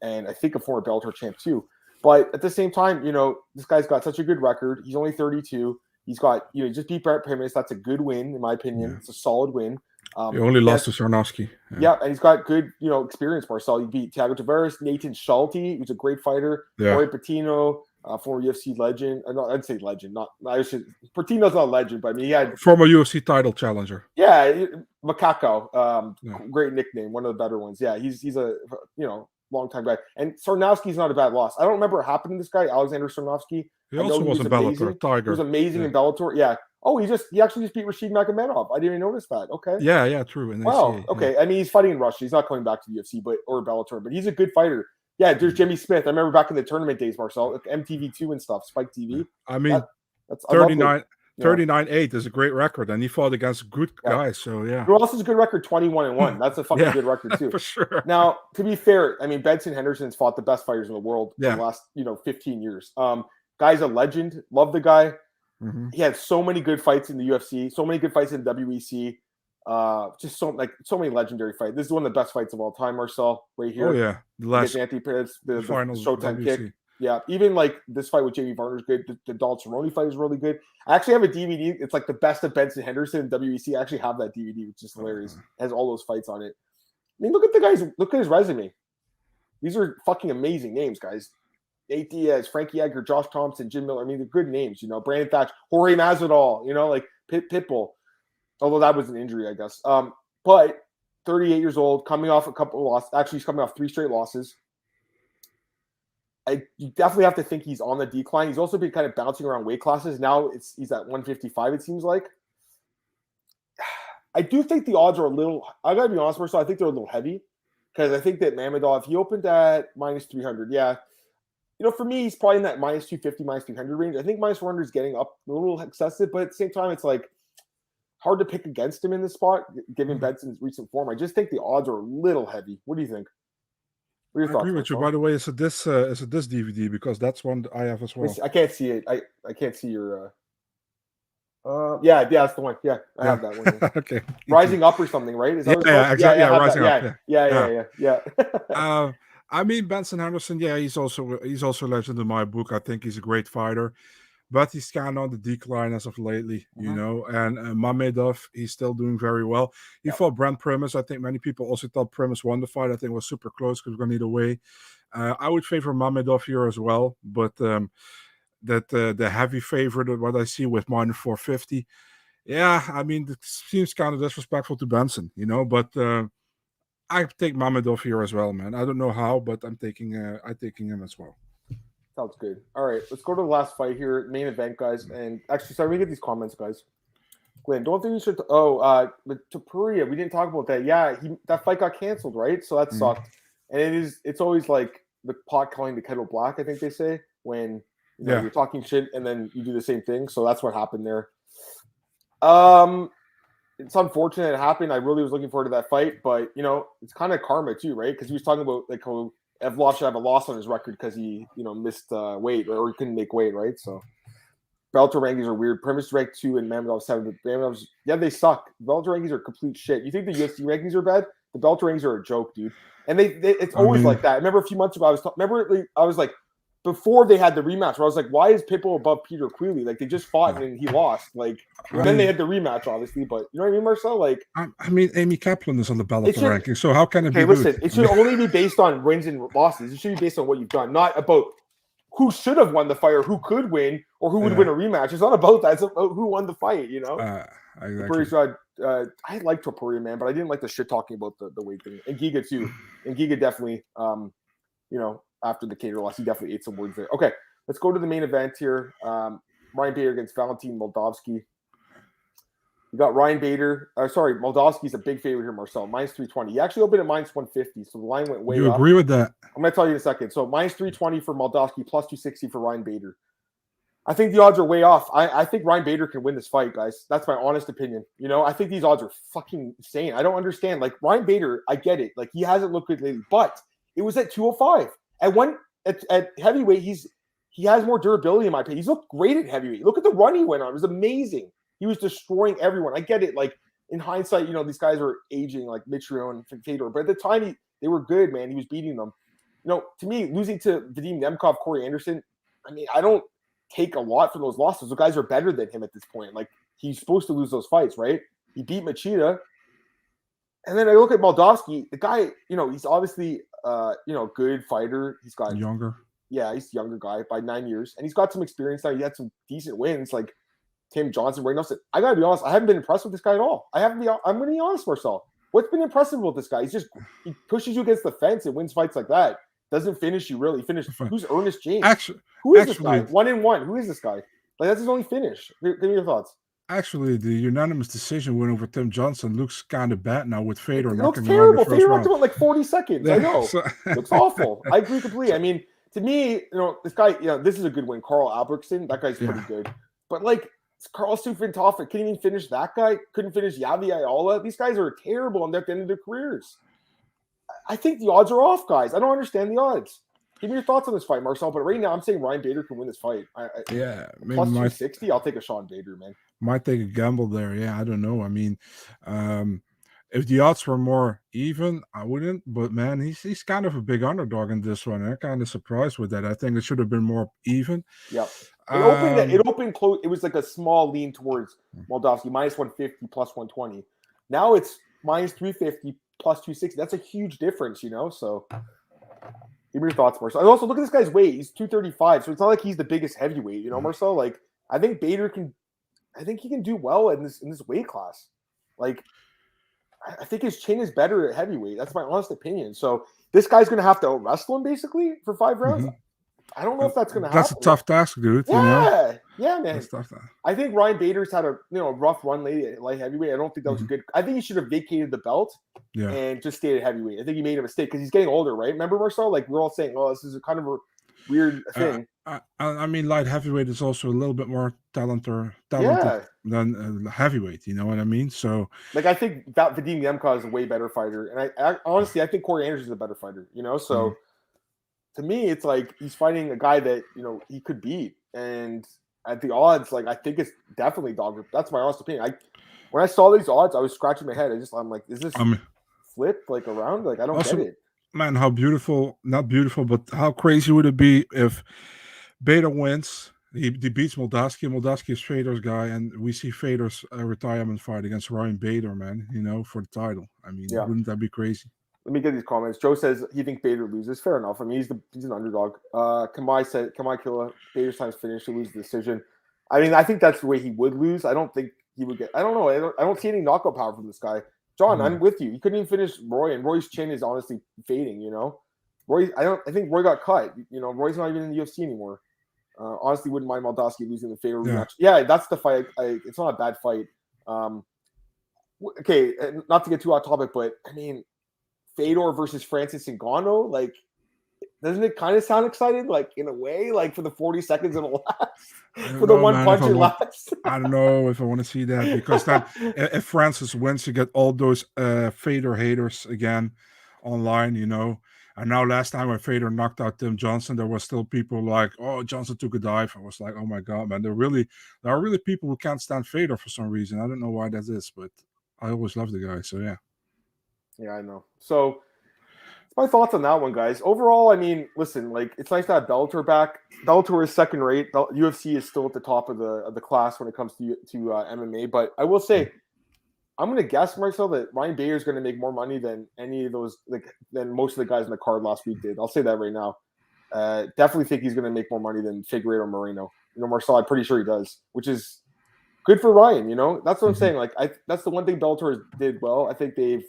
and I think a former Bellator champ too. But at the same time, this guy's got such a good record. He's only 32. He's got, just beat Brett Primus. That's a good win, in my opinion. It's a solid win. He only lost to Sarnowski. Yeah, and he's got good, experience, Marcel. He beat Thiago Tavares, Nathan Schulte, who's a great fighter, Roy Patino, former UFC legend. No, I'd say legend. Patino's not a legend, but I mean, he had former UFC title challenger. Yeah, Macaco, great nickname, one of the better ones. Yeah, he's a long-time guy. And Sarnowski's not a bad loss. I don't remember what happened to this guy, Alexander Sarnowski. He also was a Bellator Tiger. He was amazing in Bellator. Yeah. Oh, he actually just beat Rashid Magomedov. I didn't even notice that. Okay. Yeah, true. Wow. Okay. I mean, he's fighting in Russia. He's not coming back to the UFC, or Bellator, but he's a good fighter. Yeah, there's Jimmy Smith. I remember back in the tournament days, Marcel, like MTV2 and stuff, Spike TV. I mean, that's 39-8 is a great record, and he fought against good guys. So yeah. Who else is a good record? 21-1. That's a fucking good record too. For sure. Now, to be fair, I mean, Benson Henderson's fought the best fighters in the world for the last 15 years. Guy's a legend. Love the guy. Mm-hmm. He had so many good fights in the UFC, so many good fights in WEC. Just so many legendary fights. This is one of the best fights of all time, Marcel, right here. Oh yeah, the last the finals Showtime kick. WC. Yeah, even like this fight with Jamie Varner's good. The Donald Cerrone fight is really good. I actually have a DVD. It's like the best of Benson Henderson in WEC. I actually have that DVD, which is hilarious. It has all those fights on it. I mean, look at his resume. These are fucking amazing names, guys. Nate Diaz, Frankie Edgar, Josh Thompson, Jim Miller. I mean, they're good names, Brandon Thatch, Jorge Masvidal, like Pitbull. Although that was an injury, I guess. But 38 years old, coming off a couple of losses. Actually, he's coming off 3 straight losses. You definitely have to think he's on the decline. He's also been kind of bouncing around weight classes. Now he's at 155, it seems like. I do think the odds are a little – I got to be honest, Marcel, I think they're a little heavy because I think that Mamedov, he opened at minus 300. Yeah. For me, he's probably in that minus 250, minus 300 range. I think minus 400 is getting up a little excessive, but at the same time, it's like hard to pick against him in this spot, given Benson's recent form. I just think the odds are a little heavy. What do you think? I agree with you. By the way, is it this DVD? Because that's one I have as well. I can't see it. I can't see your. Yeah, that's the one. Yeah, I have that one. Okay. Rising Up or something, right? Is that exactly. Yeah, Rising Up. Yeah. I mean, Benson Henderson. Yeah, he's also a legend in my book. I think he's a great fighter, but he's kind of on the decline as of lately, And Mamedov, he's still doing very well. He fought Brent Primus. I think many people also thought Primus won the fight. I think it was super close because we're going either way. I would favor Mamedov here as well, but the heavy favorite, what I see with minus 450, yeah, I mean, it seems kind of disrespectful to Benson, but I take Mamedov here as well, man. I don't know how, but I'm taking him as well. Sounds good. All right, let's go to the last fight here, main event, guys. And actually, sorry, we get these comments, guys. Glenn, don't think you should. But Topuria, we didn't talk about that. Yeah, that fight got canceled, right? So that sucked. And it's always like the pot calling the kettle black, I think they say, when you're talking shit and then you do the same thing. So that's what happened there. It's unfortunate it happened. I really was looking forward to that fight, but it's kind of karma too, right? Because he was talking about like how Evloev should have a loss on his record because he, missed weight or he couldn't make weight, right? So Bellator rankings are weird. Primus ranked 2 and Mamedov 7. But Mamedov's, they suck. Bellator rankings are complete shit. You think the UFC rankings are bad? The Bellator rankings are a joke, dude. And it's always like that. I remember a few months ago, I was like, before they had the rematch, where I was like, why is Pitbull above Peter Queally? Like, they just fought and he lost. Like, then they had the rematch, obviously. But you know what I mean, Marcel? Like, I mean, Amy Kaplan is on the Bellator ranking, so how can it be listen, good? It should only be based on wins and losses. It should be based on what you've done, not about who should have won the fight or who could win or who would win a rematch. It's not about that. It's about who won the fight, Exactly. I like Topuria, man, but I didn't like the shit talking about the weight thing. And Giga, too. And Giga definitely, after the Cater loss, he definitely ate some words there. Okay. Let's go to the main event here. Ryan Bader against Valentin Moldovsky. You got Ryan Bader. Moldovsky's a big favorite here, Marcel. Minus 320. He actually opened at minus 150, so the line went way up. You agree with that? I'm going to tell you in a second. So minus 320 for Moldovsky, plus 260 for Ryan Bader. I think the odds are way off. I think Ryan Bader can win this fight, guys. That's my honest opinion. I think these odds are fucking insane. I don't understand. Like, Ryan Bader, I get it. Like, he hasn't looked good lately, but it was at 205. At heavyweight, he has more durability in my opinion. He's looked great at heavyweight. Look at the run he went on. It was amazing. He was destroying everyone. I get it. Like, in hindsight, these guys are aging like Mitrione and Fedor. But at the time, they were good, man. He was beating them. To me, losing to Vadim Nemkov, Corey Anderson, I mean, I don't take a lot from those losses. Those guys are better than him at this point. Like, he's supposed to lose those fights, right? He beat Machida. And then I look at Moldovsky. The guy, he's obviously good fighter. He's got younger. Yeah, he's a younger guy by 9 years. And he's got some experience now. He had some decent wins like Tim Johnson, Ray Nelson. I gotta be honest, I haven't been impressed with this guy at all. I'm gonna be honest, Marcel. What's been impressive with this guy? He pushes you against the fence and wins fights like that. Doesn't finish you really. Who's Ernest James? Who is this guy? 1-1. Who is this guy? Like, that's his only finish. Give me your thoughts. Actually, the unanimous decision win over Tim Johnson looks kind of bad now with Fedor. It looks terrible. Fedor went to like 40 seconds. Yeah, I know. It looks awful. I agree completely. I mean, to me, this guy, this is a good win. Carl Albrechtsen, that guy's pretty good. But like, Carl Sufintoffa couldn't even finish that guy. Couldn't finish Yavi Ayala. These guys are terrible and they're at the end of their careers. I think the odds are off, guys. I don't understand the odds. Give me your thoughts on this fight, Marcel. But right now, I'm saying Ryan Bader can win this fight. Yeah, maybe plus 260. I'll take a Sean Bader, man. Might take a gamble there. Yeah, I don't know. I mean, if the odds were more even, I wouldn't. But man, he's kind of a big underdog in this one. I'm kind of surprised with that. I think it should have been more even. Yeah. It opened close. It was like a small lean towards Moldovsky, minus 150, plus 120. Now it's minus 350, plus 260. That's a huge difference, you know? So give me your thoughts, Marcel. And also, look at this guy's weight. He's 235, so it's not like he's the biggest heavyweight, you know, Marcel? Like, I think Bader he can do well in this weight class. Like, I think his chin is better at heavyweight. That's my honest opinion. So this guy's going to have to wrestle him, basically, for 5 rounds. Mm-hmm. I don't know if that's going to happen. That's a tough task, dude. Yeah, man. That's tough. I think Ryan Bader's had a rough run lately at light heavyweight. I don't think that was good. I think he should have vacated the belt and just stayed at heavyweight. I think he made a mistake because he's getting older, right? Remember, Marcel? Like, we're all saying, oh, this is a kind of a weird thing. I mean, light heavyweight is also a little bit more talented than heavyweight. You know what I mean? So, like, I think that Vadim Yemka is a way better fighter, and I honestly, I think Corey Anderson is a better fighter. You know, so to me, it's like he's fighting a guy that he could beat, and at the odds, like, I think it's definitely dog. That's my honest opinion. When I saw these odds, I was scratching my head. I'm like, is this flip like around? Like, I don't get it. Man, how beautiful, not beautiful, but how crazy would it be if Bader wins, he beats Moldavsky, Moldavsky is Fedor's guy, and we see Fedor's retirement fight against Ryan Bader, man, for the title. I mean, wouldn't that be crazy? Let me get these comments. Joe says he thinks Bader loses. Fair enough. I mean, he's an underdog. Kamai Killa, Bader's time's finished. He'll lose the decision. I mean, I think that's the way he would lose. I don't think he would get. I don't know. I don't see any knockout power from this guy. John, I'm with you. He couldn't even finish Roy, and Roy's chin is honestly fading. Roy. I think Roy got cut. Roy's not even in the UFC anymore. Honestly, wouldn't mind Moldavsky losing the Fedor rematch. Yeah, that's the fight. It's not a bad fight. Okay, not to get too off topic, but I mean, Fedor versus Francis Ingano, like, doesn't it kind of sound exciting? Like, in a way, like, for the 40 seconds it'll last, for the one punch it lasts. I don't know if I want to see that, because if Francis wins, you get all those Fedor haters again online, And now last time when Fedor knocked out Tim Johnson, there was still people like, oh, Johnson took a dive. I was like, oh my God, man. There are really people who can't stand Fedor for some reason. I don't know why that is, but I always love the guy. So yeah. Yeah, I know. So that's my thoughts on that one, guys. Overall, I mean, listen, like, it's nice to have Bellator back. Bellator is second rate. UFC is still at the top of the class when it comes to MMA. But I will say, I'm going to guess, Marcel, that Ryan Bader is going to make more money than any of those, than most of the guys in the card last week did. I'll say that right now. Definitely think he's going to make more money than Figurine or Moreno. Marcel, I'm pretty sure he does, which is good for Ryan. That's what I'm saying. Like, that's the one thing Bellator did well. I think they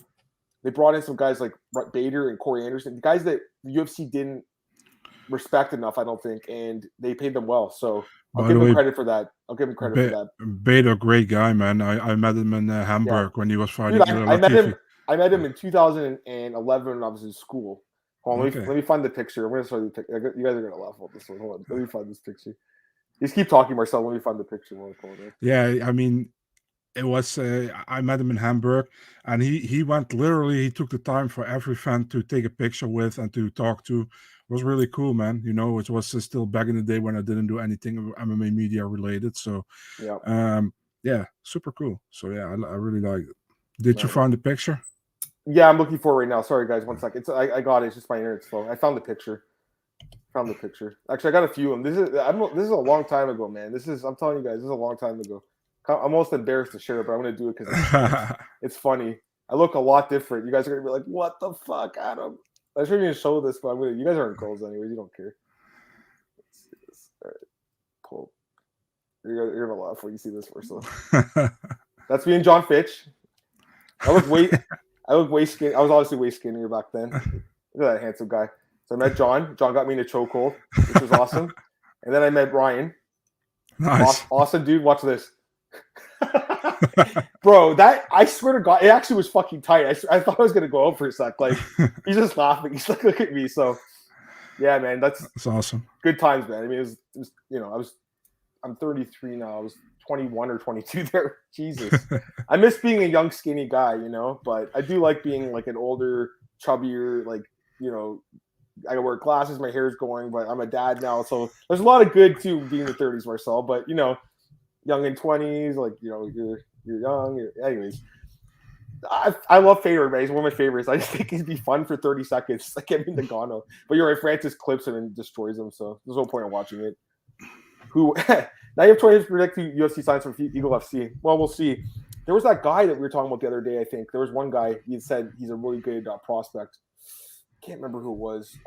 brought in some guys like Bader and Corey Anderson, guys that the UFC didn't respect enough, I don't think, and they paid them well. So I'll give him credit for that. Bader, great guy, man. I met him in Hamburg when he was fighting. Dude, I met him in 2011 when I was in school. Hold on, let me find the picture. I'm going to show you the picture. You guys are going to laugh about this one. Hold on. Let me find this picture. Just keep talking, Marcel. Let me find the picture. Yeah, I mean, it was I met him in Hamburg, and he went literally. He took the time for every fan to take a picture with and to talk to. It was really cool, man. It was still back in the day when I didn't do anything MMA media related. So, yeah, super cool. So yeah, I really like it. Did you find the picture? Yeah, I'm looking for it right now. Sorry, guys, 1 second. I got it. It's just my internet's slow. I found the picture. Actually, I got a few of them. This is a long time ago, man. I'm telling you guys, this is a long time ago. I'm almost embarrassed to share it, but I'm going to do it because it's funny. I look a lot different. You guys are going to be like, what the fuck, Adam? I shouldn't even show this, but you guys aren't girls anyway. You don't care. Let's see this. All right. Cool. You're going to laugh when you see this first one. That's me and John Fitch. I look way skinny. I was obviously way skinnier back then. Look at that handsome guy. So I met John. John got me in a chokehold, which was awesome. And then I met Ryan. Nice. Awesome, dude. Watch this. Bro, I swear to God, it actually was fucking tight. I thought I was gonna go out for a sec. Like, he's just laughing. He's like, look at me. So, yeah, man, that's awesome. Good times, man. I mean, it was I'm 33 now. I was 21 or 22 there. Jesus, I miss being a young, skinny guy, but I do like being like an older, chubbier, like I gotta wear glasses. My hair's going, but I'm a dad now, so there's a lot of good to being in the 30s, Marcel. But young in 20s, like you're young. Anyways, I love Fedor, man. He's one of my favorites. I just think he'd be fun for 30 seconds, like him in Nagano. But you're right, Francis clips him and destroys him, so there's no point in watching it. Who now you have 20 to predict UFC signs from Eagle FC. Well, we'll see. There was that guy that we were talking about the other day. I think there was one guy. He said he's a really good prospect. Can't remember who it was.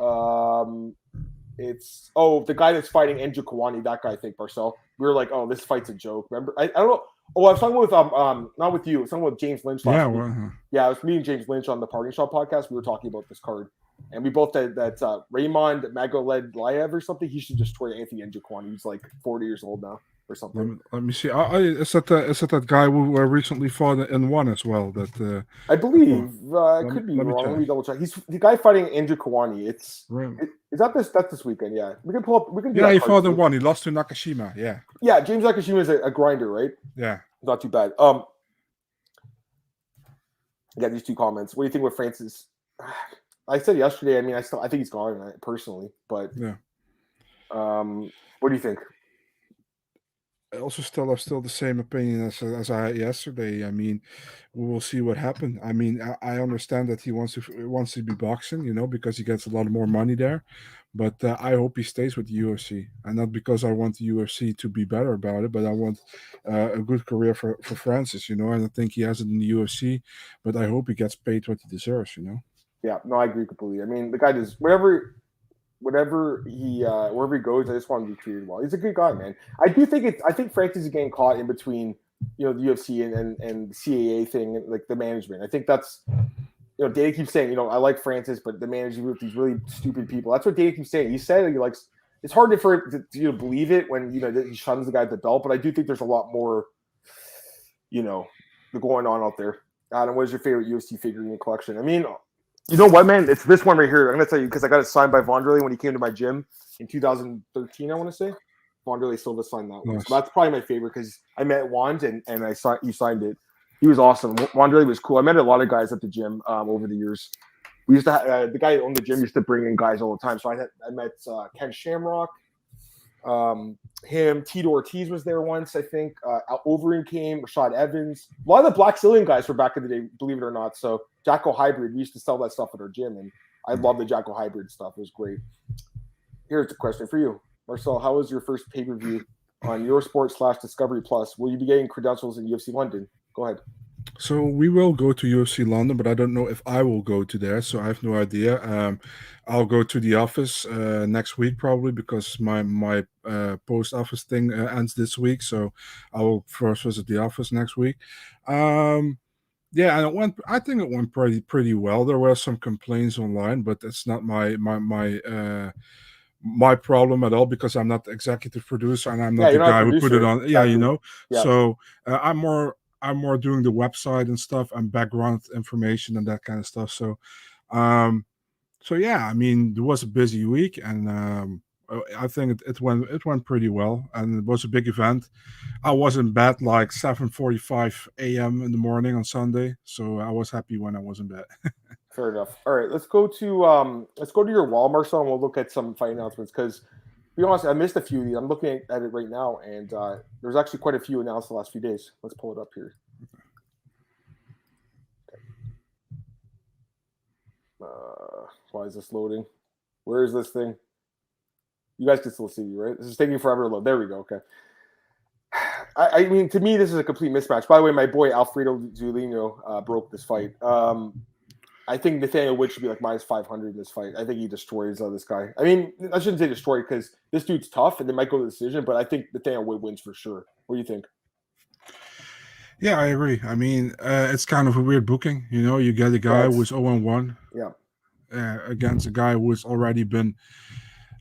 It's the guy that's fighting Enju Kawani. That guy, I think, Marcel. We were like, oh, this fight's a joke. Remember? I don't know. Oh, I was talking with not with you. I was talking with James Lynch last week. Yeah, I was meeting James Lynch on the Parting Shot podcast. We were talking about this card, and we both said that Raymond Magoled-Layev or something. He should destroy Anthony Njokwani. He's like 40 years old now or something. Let me see. Is that guy who recently fought in one as well? That I believe. I could be wrong. Let me double check. He's the guy fighting Njokwani. Is that this weekend? Yeah, we can pull up. We can. He fought in one. He lost to Nakashima. Yeah. Yeah, James Nakashima is a grinder, right? Yeah. Not too bad. Yeah, these two comments. What do you think with Francis? I said yesterday. I mean, I think he's gone personally, but yeah. What do you think? I also have the same opinion as I had yesterday. I mean, we will see what happens. I mean, I understand that he wants to be boxing, because he gets a lot more money there. But I hope he stays with the UFC, and not because I want the UFC to be better about it, but I want a good career for Francis, and I think he has it in the UFC. But I hope he gets paid what he deserves, Yeah, no, I agree completely. I mean, the guy does whatever he wherever he goes. I just want him to be treated well. He's a good guy, man. I think Francis is getting caught in between, the UFC and the CAA thing, like the management. I think that's, Dana keeps saying, I like Francis, but the management with these really stupid people. That's what Dana keeps saying. He said he likes. It's hard to believe it when he shuns the guy at the belt, but I do think there's a lot more, going on out there. Adam, what is your favorite UFC figurine collection? I mean, you know what, man? It's this one right here. I'm going to tell you because I got it signed by Vonderlei when he came to my gym in 2013, I want to say. Vonderlei Silva signed that one. Nice. So that's probably my favorite because I met Wand and he signed it. He was awesome. Vonderlei was cool. I met a lot of guys at the gym over the years. We used to the guy that owned the gym used to bring in guys all the time. So I met Ken Shamrock, him, Tito Ortiz was there once, I think. Overeem came, Rashad Evans. A lot of the Black Cillian guys were back in the day, believe it or not. So Jacko Hybrid, we used to sell that stuff at our gym, and I love the Jacko Hybrid stuff. It was great. Here's a question for you, Marcel. How was your first pay-per-view on Eurosport/Discovery Plus? Will you be getting credentials in UFC London? Go ahead. So we will go to UFC London, but I don't know if I will go to there. So I have no idea. I'll go to the office next week probably because my post office thing ends this week. So I will first visit the office next week. Yeah, and I think it went pretty well. There were some complaints online, but it's not my problem at all because I'm not the executive producer and I'm not the guy who put it on. Yeah, Yeah. So I'm more doing the website and stuff and background information and that kind of stuff. So, yeah, I mean, it was a busy week and I think it went pretty well and it was a big event. I was in bed like 7:45 a.m. in the morning on Sunday, so I was happy when I was in bed. Fair enough. All right, let's go to your wall, Marcel, and we'll look at some fight announcements because, to be honest, I missed a few of these. I'm looking at it right now, and there's actually quite a few announced the last few days. Let's pull it up here. Why is this loading? Where is this thing? You guys can still see me, right? This is taking forever to load. There we go. Okay. I mean, to me, this is a complete mismatch. By the way, my boy Alfredo Zulino broke this fight. I think Nathaniel Wood should be like minus 500 in this fight. I think he destroys this guy. I mean, I shouldn't say destroy because this dude's tough and they might go to the decision, but I think Nathaniel Wood wins for sure. What do you think? Yeah, I agree. I mean, it's kind of a weird booking. You get a guy who's 0-1 against a guy who's already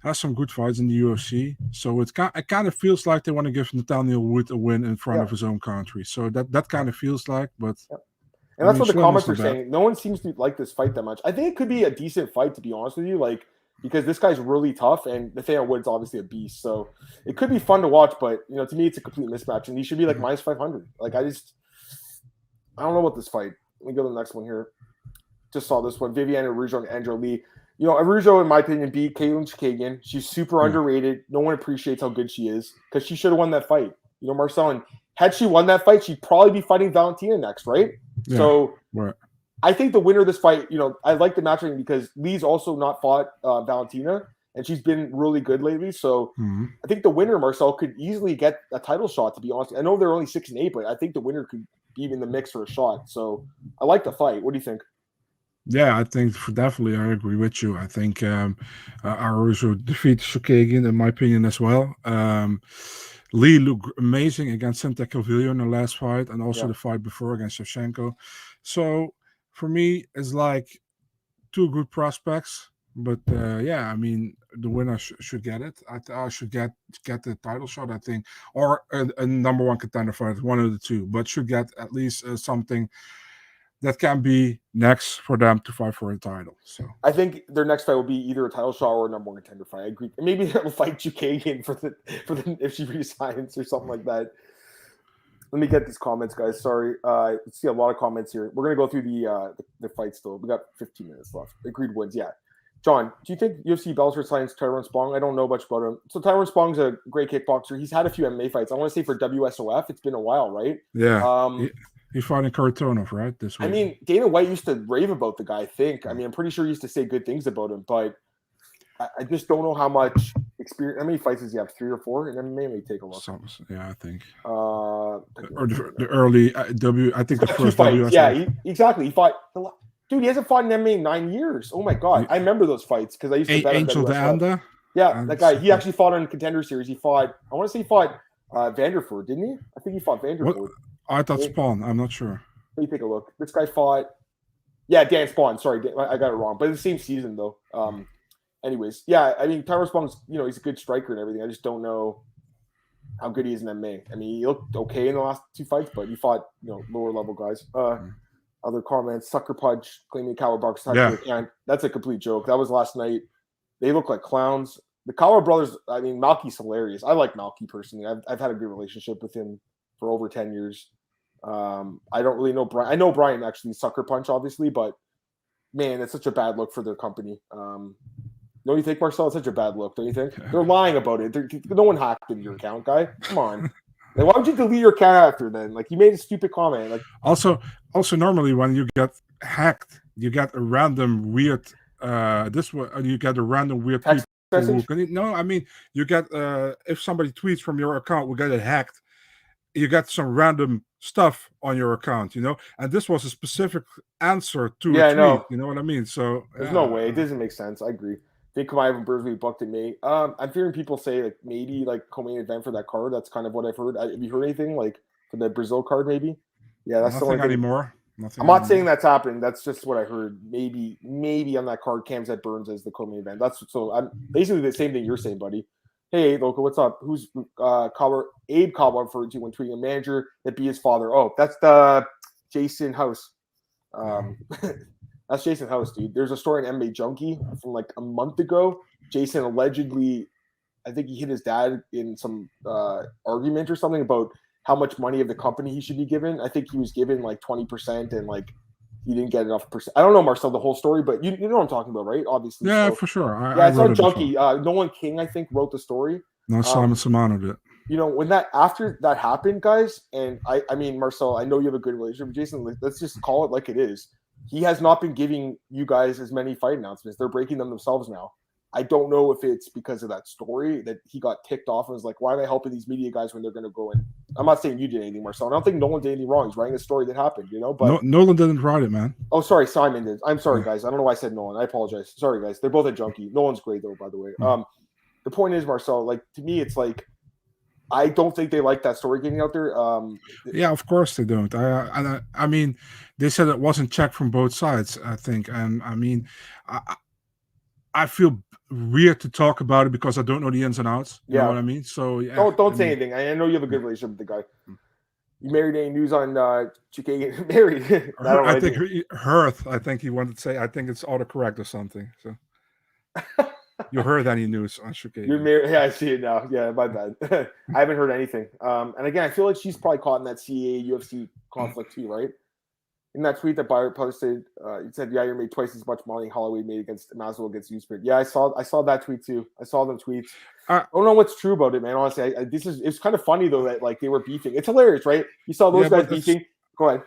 has some good fights in the UFC. So it kind of feels like they want to give Nathaniel Wood a win in front of his own country. So that kind of feels like, but... And that's what the comments are saying. No one seems to like this fight that much. I think it could be a decent fight, to be honest with you, because this guy's really tough, and Nathaniel Wood's obviously a beast. So it could be fun to watch, but to me, it's a complete mismatch, and he should be like minus 500. I don't know about this fight. Let me go to the next one here. Just saw this one: Viviane Rouge on Andrew Lee. Arujo, in my opinion, beat Caitlin Chikagian. She's super underrated. No one appreciates how good she is because she should have won that fight. Marcel, and had she won that fight, she'd probably be fighting Valentina next, right? Yeah, so right. I think the winner of this fight, I like the matchmaking because Lee's also not fought Valentina, and she's been really good lately. So I think the winner, Marcel, could easily get a title shot, to be honest. I know they're only 6-8, but I think the winner could be in the mix for a shot. So I like the fight. What do you think? Yeah, I think definitely I agree with you. I think Arujo defeated Chookagian, in my opinion, as well. Lee looked amazing against Cynthia Calvillo in the last fight, and also the fight before against Shevchenko. So for me, it's like two good prospects. But I mean, the winner should get it. I should get the title shot, I think, or a number one contender fight, one of the two. But should get at least something that can be next for them to fight for a title. So I think their next fight will be either a title shot or a number one contender fight. I agree. Maybe they'll fight Chookagian for the if she resigns or something like that. Let me get these comments, guys. Sorry, let's see a lot of comments here. We're gonna go through the fight still. We got 15 minutes left. Agreed wins, yeah. John, do you think UFC Bellator signs Tyrone Spong? I don't know much about him. So Tyrone Spong's a great kickboxer. He's had a few MMA fights. I want to say for WSOF, it's been a while, right? Yeah. He fought in Karatonov, right? This week. I mean, Dana White used to rave about the guy, I think. I mean, I'm pretty sure he used to say good things about him, but I just don't know how much experience. How many fights does he have? 3 or 4? And then maybe take a look. Yeah, I think. Or the early I think the first fights. Yeah, exactly. He fought. Dude, he hasn't fought in MMA in 9 years. Oh my god, I remember those fights because I used to bet on Angel D'Anda. Yeah, that guy. He actually fought on Contender Series. He fought. I want to say he fought Vanderford, didn't he? I think he fought Vanderford. What? I thought Spawn. I'm not sure. Let me take a look. This guy fought. Yeah, Dan Spawn. Sorry, I got it wrong. But it's the same season though. Anyways, yeah. I mean, Tyrone Spawn's he's a good striker and everything. I just don't know how good he is in MMA. I mean, he looked okay in the last 2 fights, but he fought lower level guys. Other comments, Sucker Punch claiming Coward Box. Yeah, that's a complete joke. That was last night. They look like clowns. The Coward brothers. I mean, Malky's hilarious. I like Malky personally. I've had a good relationship with him for over 10 years. I don't really know Brian. I know Brian actually, Sucker Punch, obviously, but man, it's such a bad look for their company. Don't you think, Marcel? It's such a bad look, don't you think? They're lying about it. No one hacked into your account, guy. Come on. Like, why would you delete your account after then? Like, you made a stupid comment. Like, also normally when you get hacked, you get a random weird. You get a random weird text message. No, I mean you get if somebody tweets from your account, we get it hacked. You get some random stuff on your account, and this was a specific answer to a tweet. No. You know what I mean? So there's no way. It doesn't make sense. I agree. I think Kamaev and Bursby booked in May. I'm hearing people say like maybe like co-main event for that card. That's kind of what I've heard. Have you heard anything like for the Brazil card? Maybe. Yeah, that's nothing the only thing. Anymore. I'm not saying that's happening. That's just what I heard. Maybe on that card, Camzet Burns as the co-main event. I'm basically the same thing you're saying, buddy. Hey, local, what's up? Who's Abe Caldwell referred to when tweeting a manager that be his father? Oh, that's the Jason House. That's Jason House, dude. There's a story in MMA Junkie from like a month ago. Jason allegedly, I think he hit his dad in some argument or something about how much money of the company he should be given. I think he was given like 20% and like he didn't get enough percent. I don't know, Marcel, the whole story, but you know what I'm talking about, right? Obviously. Yeah, for sure. It's on Junkie. Nolan King, I think, wrote the story. No, Simon Samano did. When after that happened, guys, and I mean, Marcel, I know you have a good relationship with Jason. Let's just call it like it is. He has not been giving you guys as many fight announcements. They're breaking them themselves now. I don't know if it's because of that story that he got ticked off and was like, why am I helping these media guys when they're going to go in? I'm not saying you did anything, Marcel. I don't think Nolan did anything wrong. He's writing a story that happened, But Nolan didn't write it, man. Oh, sorry. Simon did. I'm sorry, guys. I don't know why I said Nolan. I apologize. Sorry, guys. They're both a Junkie. Nolan's great, though, by the way. The point is, Marcel, like, to me, it's like, I don't think they like that story getting out there. Yeah, of course they don't. I mean, they said it wasn't checked from both sides, I think. And I mean, I feel weird to talk about it because I don't know the ins and outs. You know what I mean? So yeah, don't say anything. I know you have a good relationship with the guy. You married? Any news on Chookagian? Married? I think Hearth. I think he wanted to say. I think it's autocorrect or something. So you heard any news on Chookagian? You're married? Yeah, I see it now. Yeah, my bad. I haven't heard anything. And again, I feel like she's probably caught in that CAA UFC conflict too, right? In that tweet that Byron posted, he said Yair made twice as much money Holloway made against Masvidal against Usman. Yeah, I saw that tweet too. I saw them tweets. I don't know what's true about it, man. Honestly, it's kind of funny though that like they were beefing. It's hilarious, right? You saw those guys beefing. Go ahead.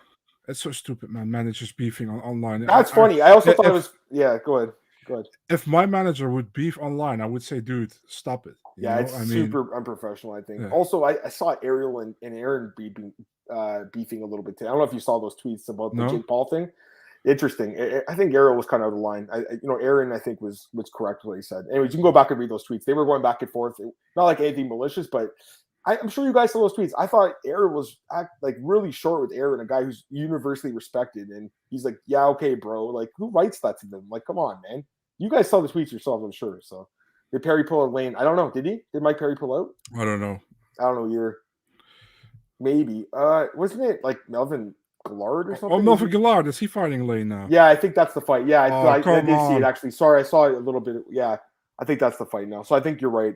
It's so stupid, man. Managers beefing online. That's funny. I also thought it was. Yeah, go ahead. Go ahead. If my manager would beef online, I would say, dude, stop it. It's super unprofessional, I think. Yeah. Also, I saw Ariel and Aaron beefing a little bit today. I don't know if you saw those tweets about the Jake Paul thing. Interesting. I think Ariel was kind of out of line. Aaron, I think, was correct what he said. Anyways, you can go back and read those tweets. They were going back and forth. Not like anything malicious, but I'm sure you guys saw those tweets. I thought Aaron was like really short with Aaron, a guy who's universally respected. And he's like, yeah, okay, bro. Like, who writes that to them? Like, come on, man. You guys saw the tweets yourselves, I'm sure. So, did Perry pull a lane? I don't know. Did he? Did Mike Perry pull out? I don't know. I don't know either. Maybe. Wasn't it like Melvin Gallard or something? Oh, Melvin Gallard. Is he fighting lane now? Yeah, I think that's the fight. Yeah, I did see it actually. Sorry, I saw it a little bit. Yeah, I think that's the fight now. So I think you're right.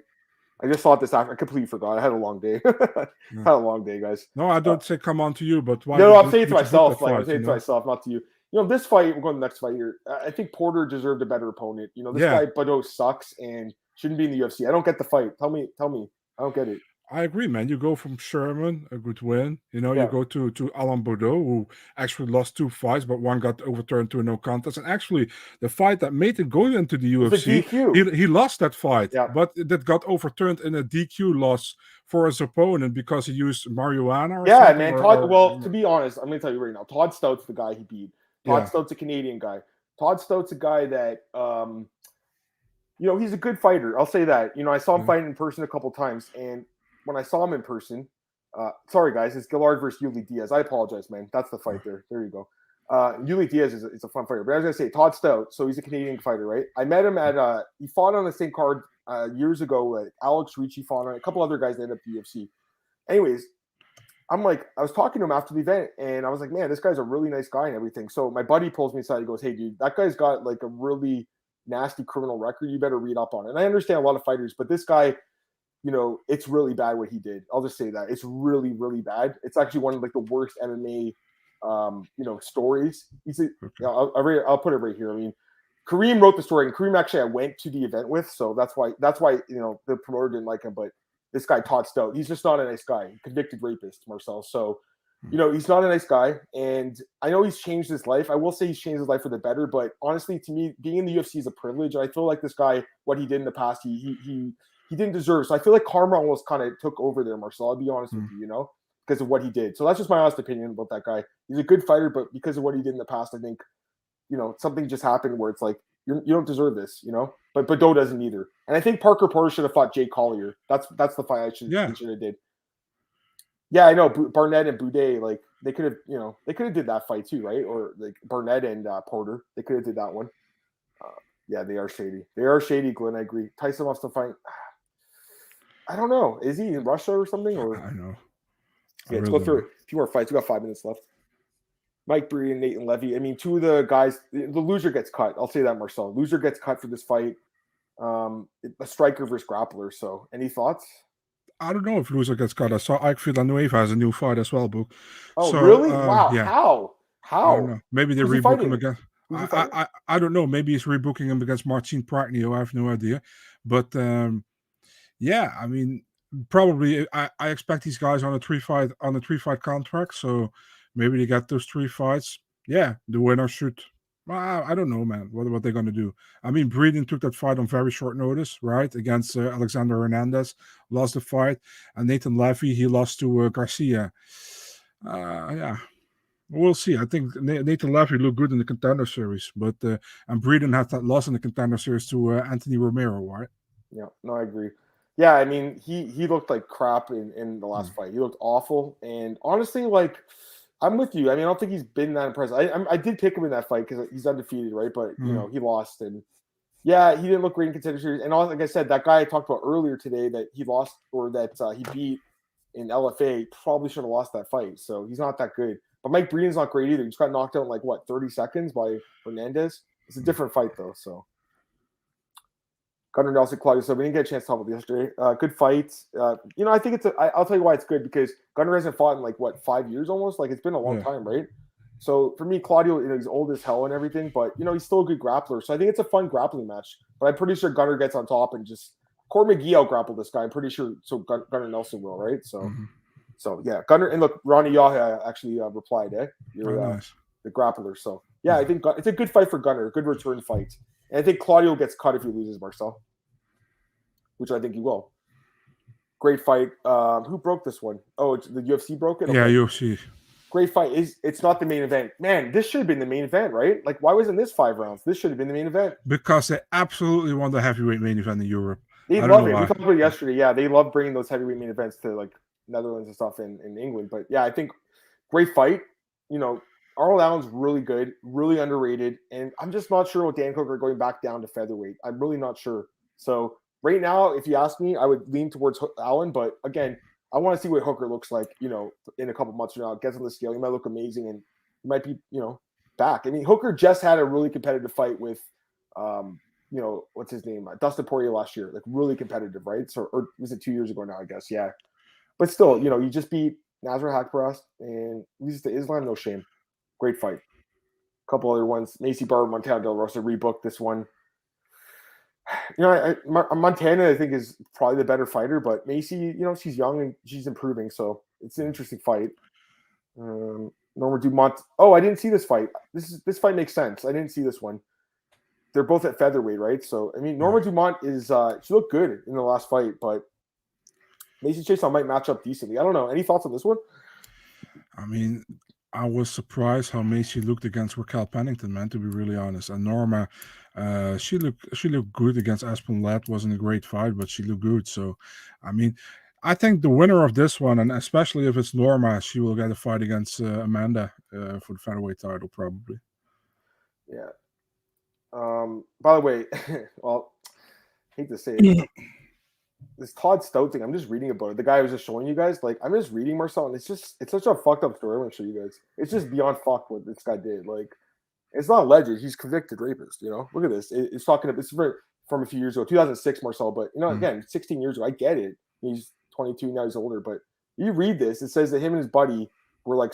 I just saw it this after. I completely forgot. I had a long day. Had a long day, guys. No, I don't say come on to you, but why? No, I'm saying it to myself. Like I'm saying it to myself, not to you. This fight, we're going to the next fight here. I think Porter deserved a better opponent. This guy, Bado, sucks and shouldn't be in the UFC. I don't get the fight. Tell me. I don't get it. I agree, man. You go from Sherman, a good win. You go to Alain Bordeaux, who actually lost 2 fights, but one got overturned to a no contest. And actually, the fight that made him go into the UFC, he lost that fight, but that got overturned in a DQ loss for his opponent because he used marijuana. To be honest, I'm going to tell you right now, Todd Stout's the guy he beat. Todd Stout's a Canadian guy. Todd Stout's a guy that, he's a good fighter. I'll say that. I saw him fight in person a couple times, and when I saw him in person, sorry guys, it's Gallard versus Uv Diaz. I apologize, man. That's the fight there. There you go. Uv Diaz is a fun fighter. But I was going to say, Todd Stout, so he's a Canadian fighter, right? I met him at, he fought on the same card years ago. Alex Ricci fought on a couple other guys that ended up at the UFC. Anyways, I was talking to him after the event, and I was like, man, this guy's a really nice guy and everything. So my buddy pulls me aside. He goes, hey, dude, that guy's got like a really nasty criminal record. You better read up on it. And I understand a lot of fighters, but this guy, it's really bad what he did. I'll just say that. It's really, really bad. It's actually one of like the worst MMA, stories. I'll put it right here. I mean, Kareem wrote the story, and Kareem actually I went to the event with, so that's why the promoter didn't like him, but this guy, Todd Stout, he's just not a nice guy. Convicted rapist, Marcel. So, he's not a nice guy. And I know he's changed his life. I will say he's changed his life for the better. But honestly, to me, being in the UFC is a privilege. And I feel like this guy, what he did in the past, he didn't deserve. So I feel like karma almost kind of took over there, Marcel. I'll be honest with you, because of what he did. So that's just my honest opinion about that guy. He's a good fighter, but because of what he did in the past, I think, something just happened where it's like, you don't deserve this, But Bado doesn't either. And I think Parker Porter should have fought Jay Collier. That's the fight he should have did. Yeah, I know. Barnett and Boudet, like they could have did that fight too, right? Or like Barnett and Porter, they could have did that one. Yeah, they are shady. They are shady, Glenn. I agree. Tyson wants to fight. I don't know. Is he in Russia or something? Or I know. Yeah, let's go through it. A few more fights. We got 5 minutes left. Mike Bree and Nathan Levy. I mean, two of the guys. The loser gets cut. I'll say that, Marcel. Loser gets cut for this fight. A striker versus grappler. So, any thoughts? I don't know if loser gets cut. I saw Ike Villanueva has a new fight as well, Book. Oh, really? Wow. Yeah. How? I don't know. Maybe they rebook him again. I don't know. Maybe he's rebooking him against Marcin Prachnio. I have no idea. But yeah, I mean, probably I expect these guys on a three fight contract. So maybe they get those 3 fights. Yeah, the winner should. I don't know, man. What they're gonna do? I mean, Breeden took that fight on very short notice, right? Against Alexander Hernandez, lost the fight, and Nathan Levy, he lost to Garcia. Yeah, we'll see. I think Nathan Levy looked good in the Contender Series, but and Breeden had that loss in the Contender Series to Anthony Romero, right? Yeah, no, I agree. Yeah, I mean, he looked like crap in the last fight. He looked awful, and honestly, like. I'm with you. I mean, I don't think he's been that impressive. I did pick him in that fight because he's undefeated, right? But, he lost. And, yeah, he didn't look great in Contender Series. And like I said, that guy I talked about earlier today that he lost or that he beat in LFA probably should have lost that fight. So he's not that good. But Mike Breeden's not great either. He just got knocked out in 30 seconds by Hernandez. It's a different fight, though. So Gunnar Nelson, Claudio. So we didn't get a chance to talk about yesterday. Good fights. I think I'll tell you why it's good because Gunnar hasn't fought in 5 years almost. Like it's been a long time, right? So for me, Claudio, he's old as hell and everything, but he's still a good grappler. So I think it's a fun grappling match. But I'm pretty sure Gunnar gets on top and just Corey McGee out grapple this guy. I'm pretty sure. So Gunnar Nelson will, right? So, so yeah, Gunnar and look, Ronnie Yahya actually replied, You're nice. The grappler. So yeah, I think it's a good fight for Gunnar, a good return fight. And I think Claudio gets cut if he loses Marcel, which I think he will. Great fight. Who broke this one? Oh, the UFC broke it? Okay. Yeah, UFC. Great fight. It's not the main event. Man, this should have been the main event, right? Like, why wasn't this 5 rounds? This should have been the main event. Because they absolutely want the heavyweight main event in Europe. They love it. We talked about it yesterday. Yeah, they love bringing those heavyweight main events to, like, Netherlands and stuff in England. But, yeah, I think great fight. Arnold Allen's really good, really underrated. And I'm just not sure what Dan Hooker going back down to featherweight. I'm really not sure. So, right now, if you ask me, I would lean towards Allen. But, again, I want to see what Hooker looks like, in a couple months from now. Gets on the scale. He might look amazing and he might be, back. I mean, Hooker just had a really competitive fight with, what's his name? Dustin Poirier last year. Like, really competitive, right? So, or was it 2 years ago now, I guess? Yeah. But still, you just beat Nasser Haqparast and loses to Islam. No shame. Great fight. A couple other ones. Macy Barber, Montana Del Rosa rebooked this one. Montana, I think, is probably the better fighter, but Macy, she's young and she's improving, so it's an interesting fight. Norma Dumont. Oh, I didn't see this fight. This fight makes sense. I didn't see this one. They're both at featherweight, right? So, I mean, Norma Dumont is she looked good in the last fight, but Macy Chiasson might match up decently. I don't know. Any thoughts on this one? I mean, I was surprised how Macy looked against Raquel Pennington, man, to be really honest. And Norma, she looked good against Aspen Ladd. Wasn't a great fight, but she looked good. So, I mean, I think the winner of this one, and especially if it's Norma, she will get a fight against Amanda for the featherweight title, probably. Yeah. By the way, well, I hate to say it, this Todd Stout thing, I'm just reading about it. The guy I was just showing you guys, like, I'm just reading Marcel, and it's such a fucked up story. I'm going to show you guys. It's just beyond fucked what this guy did. Like, it's not alleged. He's convicted rapist, Look at this. It's talking about, it's from a few years ago, 2006 Marcel, but, again, 16 years ago. I get it. He's 22, now he's older, but you read this, it says that him and his buddy were, like,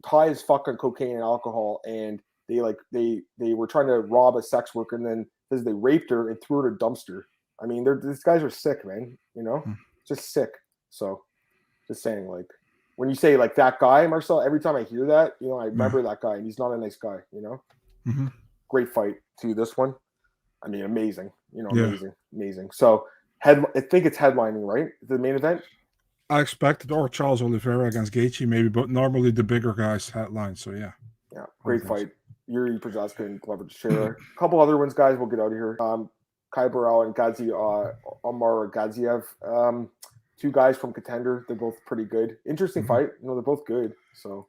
high as fuck on cocaine and alcohol, and they were trying to rob a sex worker, and then says they raped her and threw her in a dumpster. I mean, these guys are sick, man. Just sick. So, just saying, like, when you say like that guy, Marcel, every time I hear that, I remember that guy, and he's not a nice guy. Great fight too. This one, I mean, amazing. Amazing. So, I think it's headlining, right? The main event. I expected or Charles Oliveira against Gaethje maybe, but normally the bigger guys headline. So yeah. Yeah, great fight. Yuri Prochazka and Glover Teixeira. A couple other ones, guys. We'll get out of here. Kai Burrell and Omar Gadziev, 2 guys from Contender. They're both pretty good. Interesting fight. They're both good. So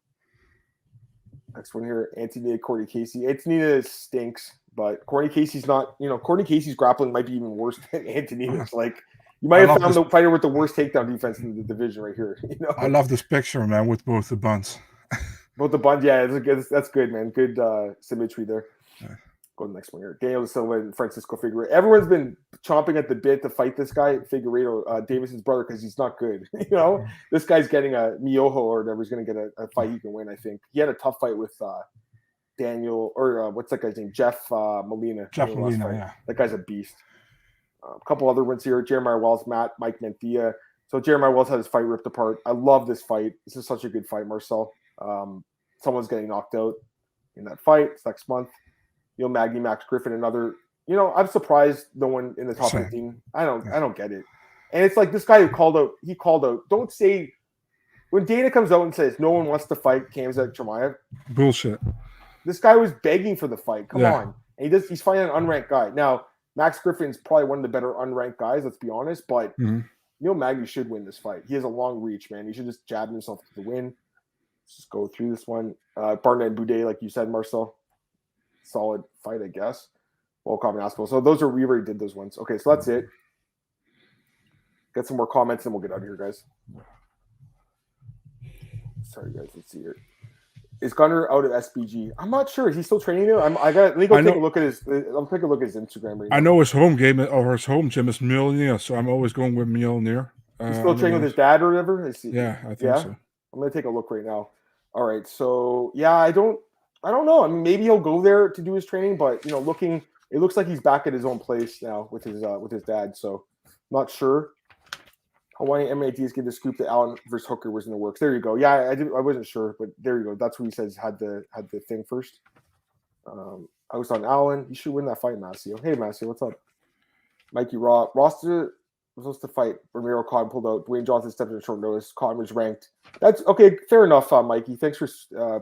next one here, Antonina Courtney Casey. Antonina stinks, but Courtney Casey's not. Courtney Casey's grappling might be even worse than Antonina's. Like, you might have found the fighter with the worst takedown defense in the division right here. I love this picture, man, with both the buns. Both the buns, yeah, that's good, man. Good symmetry there. Yeah. Go to the next one here. Daniel Silva and Francisco Figueiredo. Everyone's been chomping at the bit to fight this guy, Figueiredo, Davison's brother, because he's not good. This guy's getting a Miojo or whatever. He's going to get a fight he can win, I think. He had a tough fight with Daniel, or what's that guy's name? Jeff Molina. Jeff Molina, yeah. That guy's a beast. A couple other ones here. Jeremiah Wells, Mike Menthia. So Jeremiah Wells had his fight ripped apart. I love this fight. This is such a good fight, Marcel. Someone's getting knocked out in that fight. It's next month. Magny, Max Griffin, another. I'm surprised no one in the top 15. I don't get it. And it's like this guy he called out. Don't say when Dana comes out and says no one wants to fight Khamzat Chimaev. Bullshit. This guy was begging for the fight. Come on. And he's fighting an unranked guy. Now, Max Griffin's probably one of the better unranked guys, let's be honest, but Magny should win this fight. He has a long reach, man. He should just jab himself to the win. Let's just go through this one. Barnett and Boudet, like you said, Marcel. Solid fight, I guess. Well, common aspect. So we already did those ones. Okay, so that's it. Get some more comments and we'll get out of here, guys. Sorry, guys. Let's see here. Is Gunnar out of SBG? I'm not sure. Is he still training there? Let me go take a look at his. I'll take a look at his Instagram right now. I know his home game or his home gym is Mjolnir, so I'm always going with Mjolnir. He's still training with his dad or whatever. Yeah, I think so. I'm gonna take a look right now. All right, so yeah, I don't I don't know. I mean, maybe he'll go there to do his training, but it looks like he's back at his own place now with his dad. So, not sure. Hawaiian MATs give the scoop that Allen versus Hooker was in the works. There you go. Yeah, I wasn't sure, but there you go. That's what he says had the thing first. I was on Allen. You should win that fight, Masio. Hey, Masio, what's up? Mikey Raw. Roster was supposed to fight. Ramiro Cotton pulled out. Dwayne Johnson stepped in short notice. Cotton was ranked. That's okay. Fair enough, Mikey. Thanks for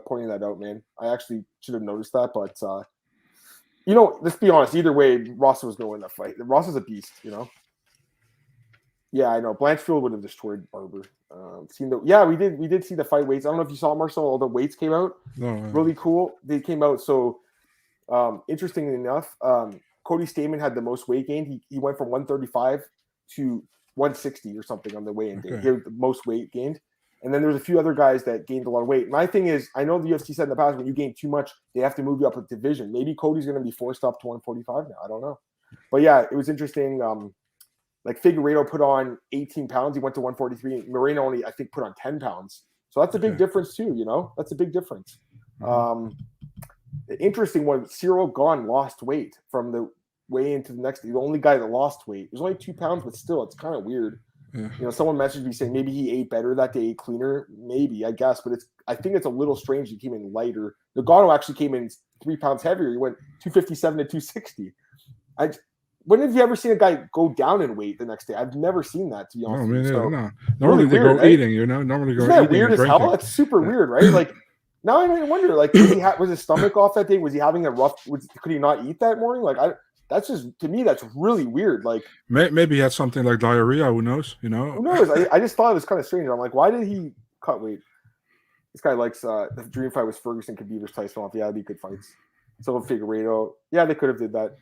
pointing that out, man. I actually should have noticed that, but let's be honest. Either way, Ross was going to win that fight. Ross is a beast, Yeah, I know. Blanchfield would have destroyed Barber. We did see the fight weights. I don't know if you saw, Marcel. All the weights came out. No, really cool. They came out. So, interestingly enough, Cody Stamen had the most weight gained. He went from 135 to 160 or something on the weigh-in day. He had the most weight gained. And then there's a few other guys that gained a lot of weight. My thing is, I know the UFC said in the past, when you gain too much, they have to move you up a division. Maybe Cody's going to be forced up to 145 now. I don't know. But yeah, it was interesting. Like Figueiredo put on 18 pounds. He went to 143. Moreno only, I think, put on 10 pounds. So that's a big difference too, That's a big difference. The interesting one, Cyril Gahn lost weight from the weigh into the next. The only guy that lost weight. It was only 2 pounds, but still, it's kind of weird. Yeah. Someone messaged me saying maybe he ate better that day, cleaner. Maybe, I guess, but I think it's a little strange. He came in lighter. Nagano actually came in 3 pounds heavier. He went 257 to 260. When have you ever seen a guy go down in weight the next day? I've never seen that, to be honest. No. Normally they go eating, Normally go eating. Weird as hell. That's super weird, right? Like now I wonder, like, was his stomach off that day? Was he having a rough? Could he not eat that morning? Like, that's just, to me, that's really weird. Like maybe he had something like diarrhea. Who knows? Who knows? I just thought it was kind of strange. I'm like, why did he cut weight? This guy likes the dream fight was Ferguson, Khabib versus Tyson. Yeah, that'd be good fights. So Figueiredo, yeah, they could have did that.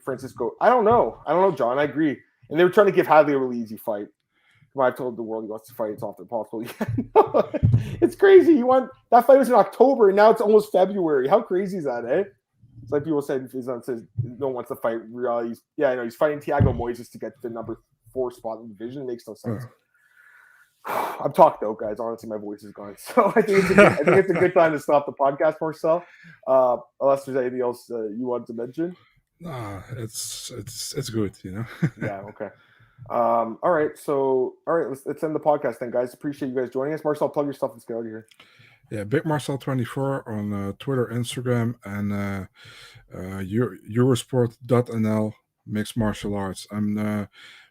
Francisco, I don't know, John. I agree. And they were trying to give Hadley a really easy fight. I've told the world he wants to fight. It's often possible. It's crazy. That fight was in October, and now it's almost February. How crazy is that, eh? It's like people said, says no one wants to fight. He's fighting Thiago Moises to get the number 4 spot in the division. It makes no sense. I'm talked though, guys. Honestly, my voice is gone. So I think it's a good time to stop the podcast, Marcel. Unless there's anything else you want to mention. It's good, Yeah, okay. All right, let's end the podcast then, guys. Appreciate you guys joining us. Marcel, plug your stuff. Let's get out of here. Yeah, Big Marcel 24 on Twitter, Instagram, and Eurosport.nl mixed martial arts. I'm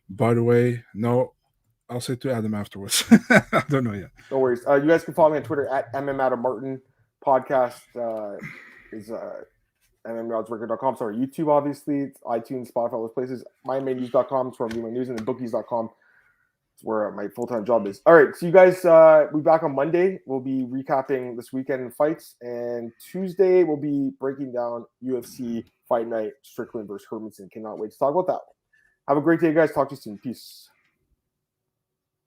by the way, no, I'll say to Adam afterwards. I don't know yet. No worries. You guys can follow me on Twitter at MMAOB Podcast is MMAOBreaker.com. Sorry, YouTube, obviously. It's iTunes, Spotify, all those places. MyMainNews.com is where I'm doing my news, and then Bookies.com is where my full-time job is. All right, so you guys, we'll be back on Monday. We'll be recapping this weekend fights, and Tuesday we'll be breaking down UFC Fight Night, Strickland versus Hermanson. Cannot wait to talk about that. Have a great day, guys. Talk to you soon. Peace.